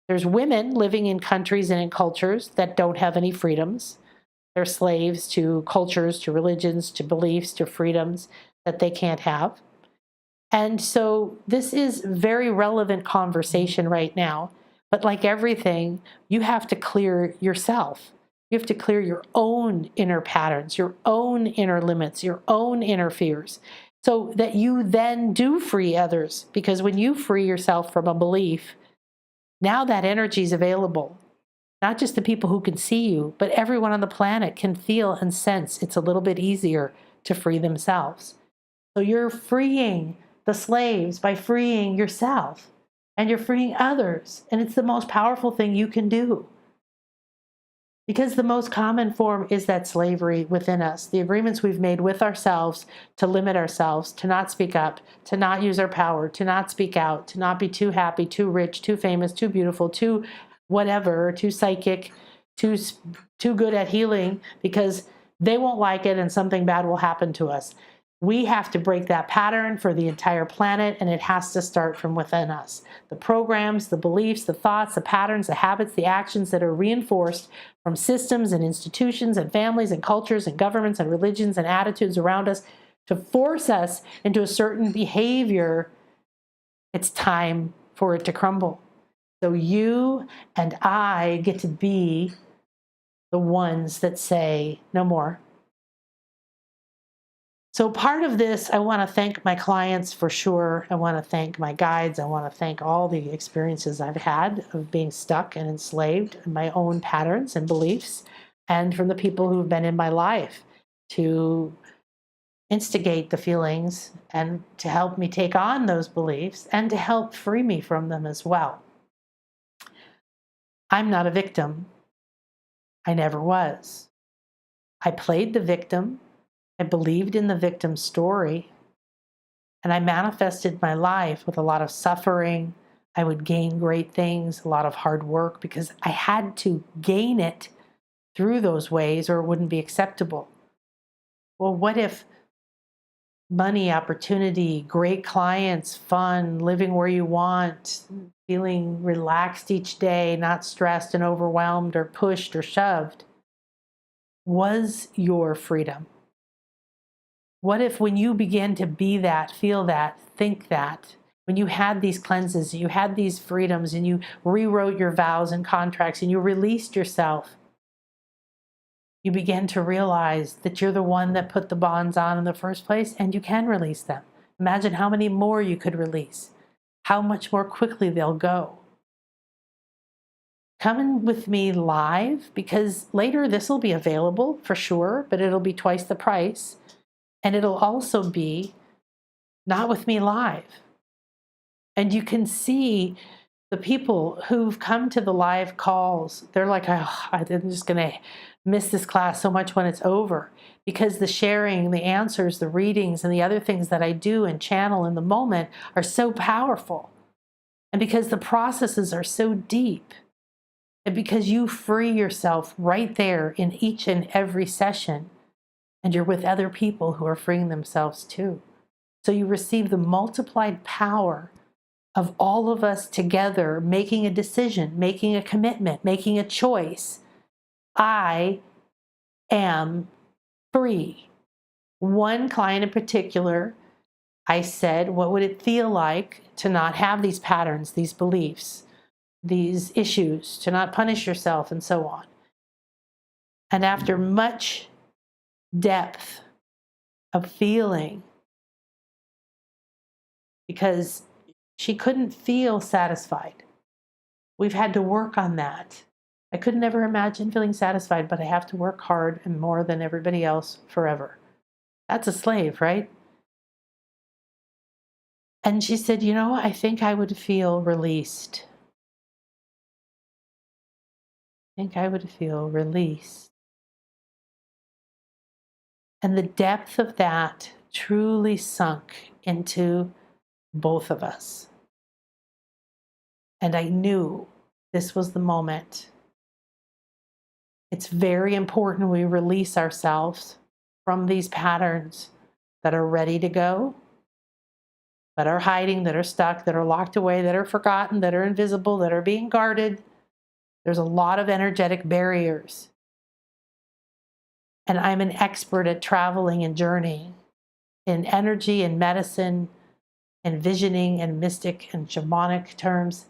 There's women living in countries and in cultures that don't have any freedoms. They're slaves to cultures, to religions, to beliefs, to freedoms that they can't have. And so this is very relevant conversation right now. But like everything, you have to clear yourself. You have to clear your own inner patterns, your own inner limits, your own inner fears, so that you then do free others. Because when you free yourself from a belief, now that energy is available. Not just the people who can see you, but everyone on the planet can feel and sense it's a little bit easier to free themselves. So you're freeing the slaves by freeing yourself, and you're freeing others. And it's the most powerful thing you can do. Because the most common form is that slavery within us, the agreements we've made with ourselves to limit ourselves, to not speak up, to not use our power, to not speak out, to not be too happy, too rich, too famous, too beautiful, too whatever, too psychic, too good at healing, because they won't like it and something bad will happen to us. We have to break that pattern for the entire planet, and it has to start from within us. The programs, the beliefs, the thoughts, the patterns, the habits, the actions that are reinforced from systems and institutions and families and cultures and governments and religions and attitudes around us to force us into a certain behavior, it's time for it to crumble. So you and I get to be the ones that say, no more. So part of this, I want to thank my clients for sure. I want to thank my guides. I want to thank all the experiences I've had of being stuck and enslaved in my own patterns and beliefs, and from the people who've been in my life to instigate the feelings and to help me take on those beliefs and to help free me from them as well. I'm not a victim. I never was. I played the victim. I believed in the victim story, and I manifested my life with a lot of suffering. I would gain great things, a lot of hard work, because I had to gain it through those ways or it wouldn't be acceptable. Well, what if money, opportunity, great clients, fun, living where you want, feeling relaxed each day, not stressed and overwhelmed or pushed or shoved, was your freedom? What if when you began to be that, feel that, think that, when you had these cleanses, you had these freedoms, and you rewrote your vows and contracts, and you released yourself, you began to realize that you're the one that put the bonds on in the first place, and you can release them. Imagine how many more you could release, how much more quickly they'll go. Come in with me live, because later this will be available for sure, but it'll be twice the price. And it'll also be not with me live. And you can see the people who've come to the live calls. They're like, oh, I'm just going to miss this class so much when it's over, because the sharing, the answers, the readings, and the other things that I do and channel in the moment are so powerful. And because the processes are so deep, and because you free yourself right there in each and every session, and you're with other people who are freeing themselves too. So you receive the multiplied power of all of us together making a decision, making a commitment, making a choice. I am free. One client in particular, I said, what would it feel like to not have these patterns, these beliefs, these issues, to not punish yourself, and so on. And after much depth of feeling, because she couldn't feel satisfied. We've had to work on that. I could never imagine feeling satisfied, but I have to work hard and more than everybody else forever. That's a slave, right? And she said, I think I would feel released. I think I would feel released. And the depth of that truly sunk into both of us. And I knew this was the moment. It's very important we release ourselves from these patterns that are ready to go, that are hiding, that are stuck, that are locked away, that are forgotten, that are invisible, that are being guarded. There's a lot of energetic barriers. And I'm an expert at traveling and journeying in energy and medicine envisioning and mystic and shamanic terms.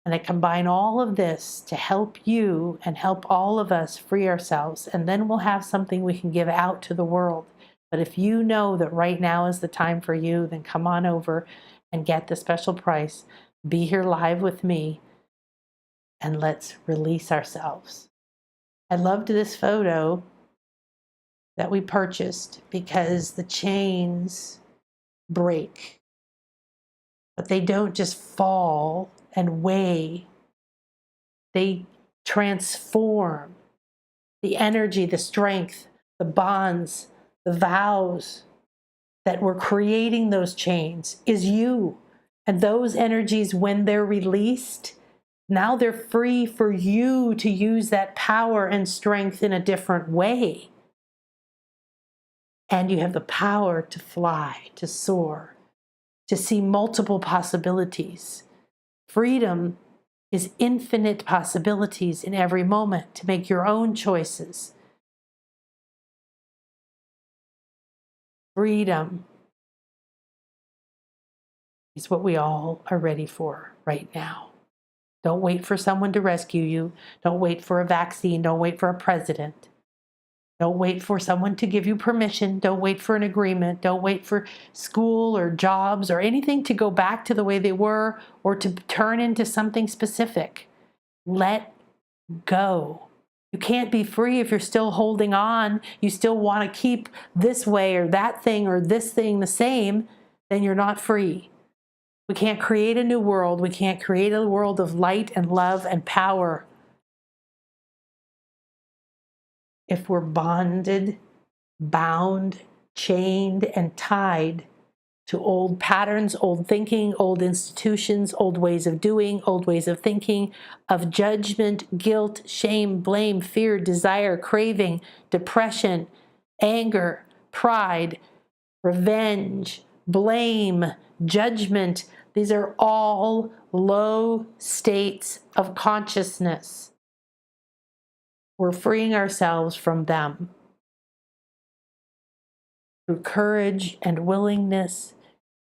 And I combine all of this to help you and help all of us free ourselves. And then we'll have something we can give out to the world. But if you know that right now is the time for you, then come on over and get the special price. Be here live with me and let's release ourselves. I loved this photo that we purchased because the chains break, but they don't just fall and weigh. They transform. The energy, the strength, the bonds, the vows that were creating those chains is you. And those energies, when they're released, now they're free for you to use that power and strength in a different way. And you have the power to fly, to soar, to see multiple possibilities. Freedom is infinite possibilities in every moment to make your own choices. Freedom is what we all are ready for right now. Don't wait for someone to rescue you. Don't wait for a vaccine. Don't wait for a president. Don't wait for someone to give you permission. Don't wait for an agreement. Don't wait for school or jobs or anything to go back to the way they were or to turn into something specific. Let go. You can't be free if you're still holding on. You still want to keep this way or that thing or this thing the same, then you're not free. We can't create a new world. We can't create a world of light and love and power if we're bonded, bound, chained, and tied to old patterns, old thinking, old institutions, old ways of doing, old ways of thinking, of judgment, guilt, shame, blame, fear, desire, craving, depression, anger, pride, revenge, blame, judgment. These are all low states of consciousness. We're freeing ourselves from them through courage and willingness,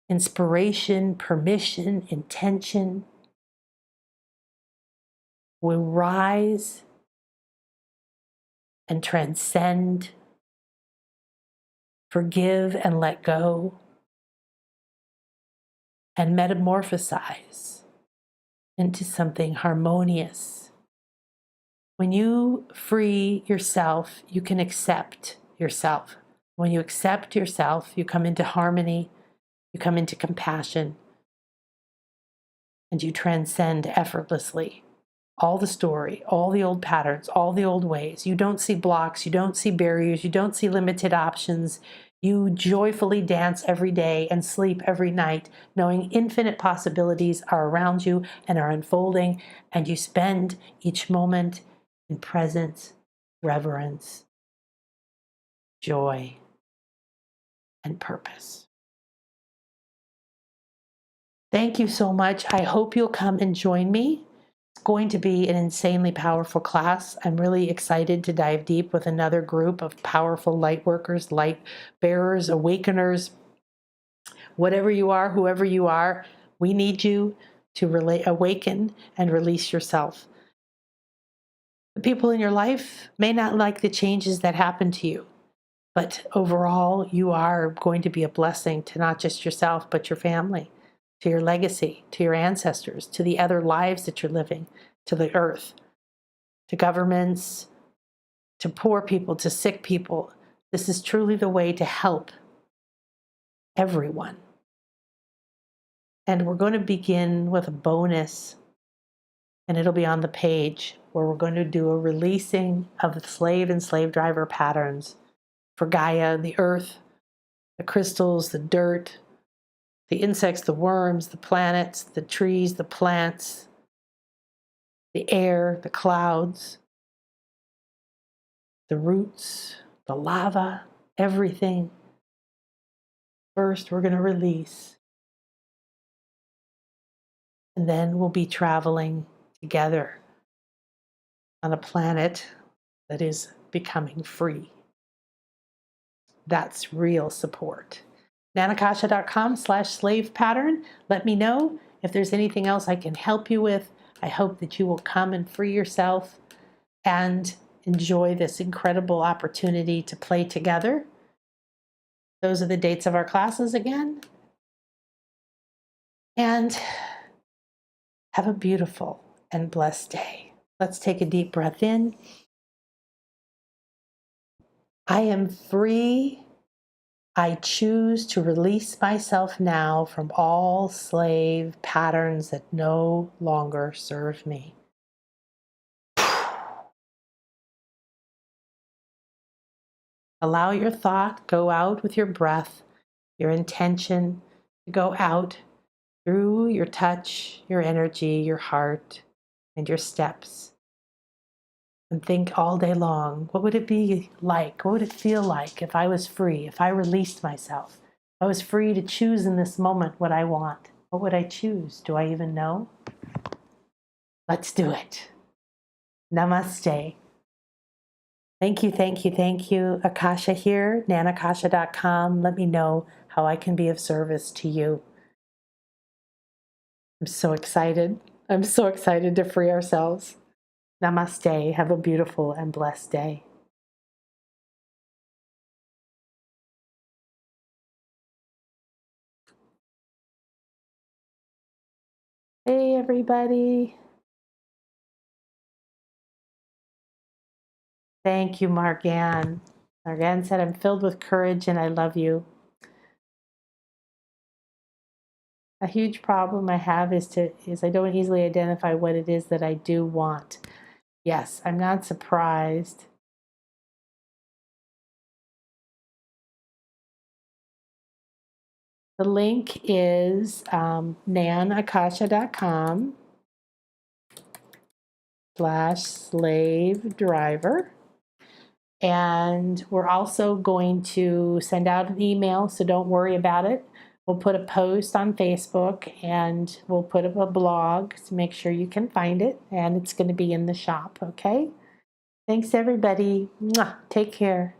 inspiration, permission, intention. We rise and transcend, forgive and let go, and metamorphosize into something harmonious. When you free yourself, you can accept yourself. When you accept yourself, you come into harmony, you come into compassion, and you transcend effortlessly all the story, all the old patterns, all the old ways. You don't see blocks, you don't see barriers, you don't see limited options. You joyfully dance every day and sleep every night, knowing infinite possibilities are around you and are unfolding, and you spend each moment in presence, reverence, joy, and purpose. Thank you so much. I hope you'll come and join me. It's going to be an insanely powerful class. I'm really excited to dive deep with another group of powerful light workers, light bearers, awakeners, whatever you are, whoever you are. We need you to awaken and release yourself. The people in your life may not like the changes that happen to you, but overall, you are going to be a blessing to not just yourself, but your family, to your legacy, to your ancestors, to the other lives that you're living, to the earth, to governments, to poor people, to sick people. This is truly the way to help everyone. And we're going to begin with a bonus, and it'll be on the page, where we're going to do a releasing of the slave and slave driver patterns for Gaia, the earth, the crystals, the dirt, the insects, the worms, the planets, the trees, the plants, the air, the clouds, the roots, the lava, everything. First, we're going to release. And then we'll be traveling together on a planet that is becoming free. That's real support. nanakasha.com/slave pattern. Let me know if there's anything else I can help you with. I hope that you will come and free yourself and enjoy this incredible opportunity to play together. Those are the dates of our classes again. And have a beautiful and blessed day. Let's take a deep breath in. I am free. I choose to release myself now from all slave patterns that no longer serve me. Allow your thought go out with your breath, your intention to go out through your touch, your energy, your heart, and your steps. And think all day long, what would it be like? What would it feel like if I was free, if I released myself? If I was free to choose in this moment what I want. What would I choose? Do I even know? Let's do it. Namaste. Thank you, thank you, thank you. Akasha here, nanakasha.com. Let me know how I can be of service to you. I'm so excited. I'm so excited to free ourselves. Namaste. Have a beautiful and blessed day. Hey, everybody. Thank you, Margan. Margan said, I'm filled with courage and I love you. A huge problem I have is I don't easily identify what it is that I do want. Yes, I'm not surprised. The link is nanakasha.com/slavedriver. And we're also going to send out an email, so don't worry about it. We'll put a post on Facebook and we'll put up a blog to make sure you can find it, and it's going to be in the shop, okay? Thanks, everybody. Mwah. Take care.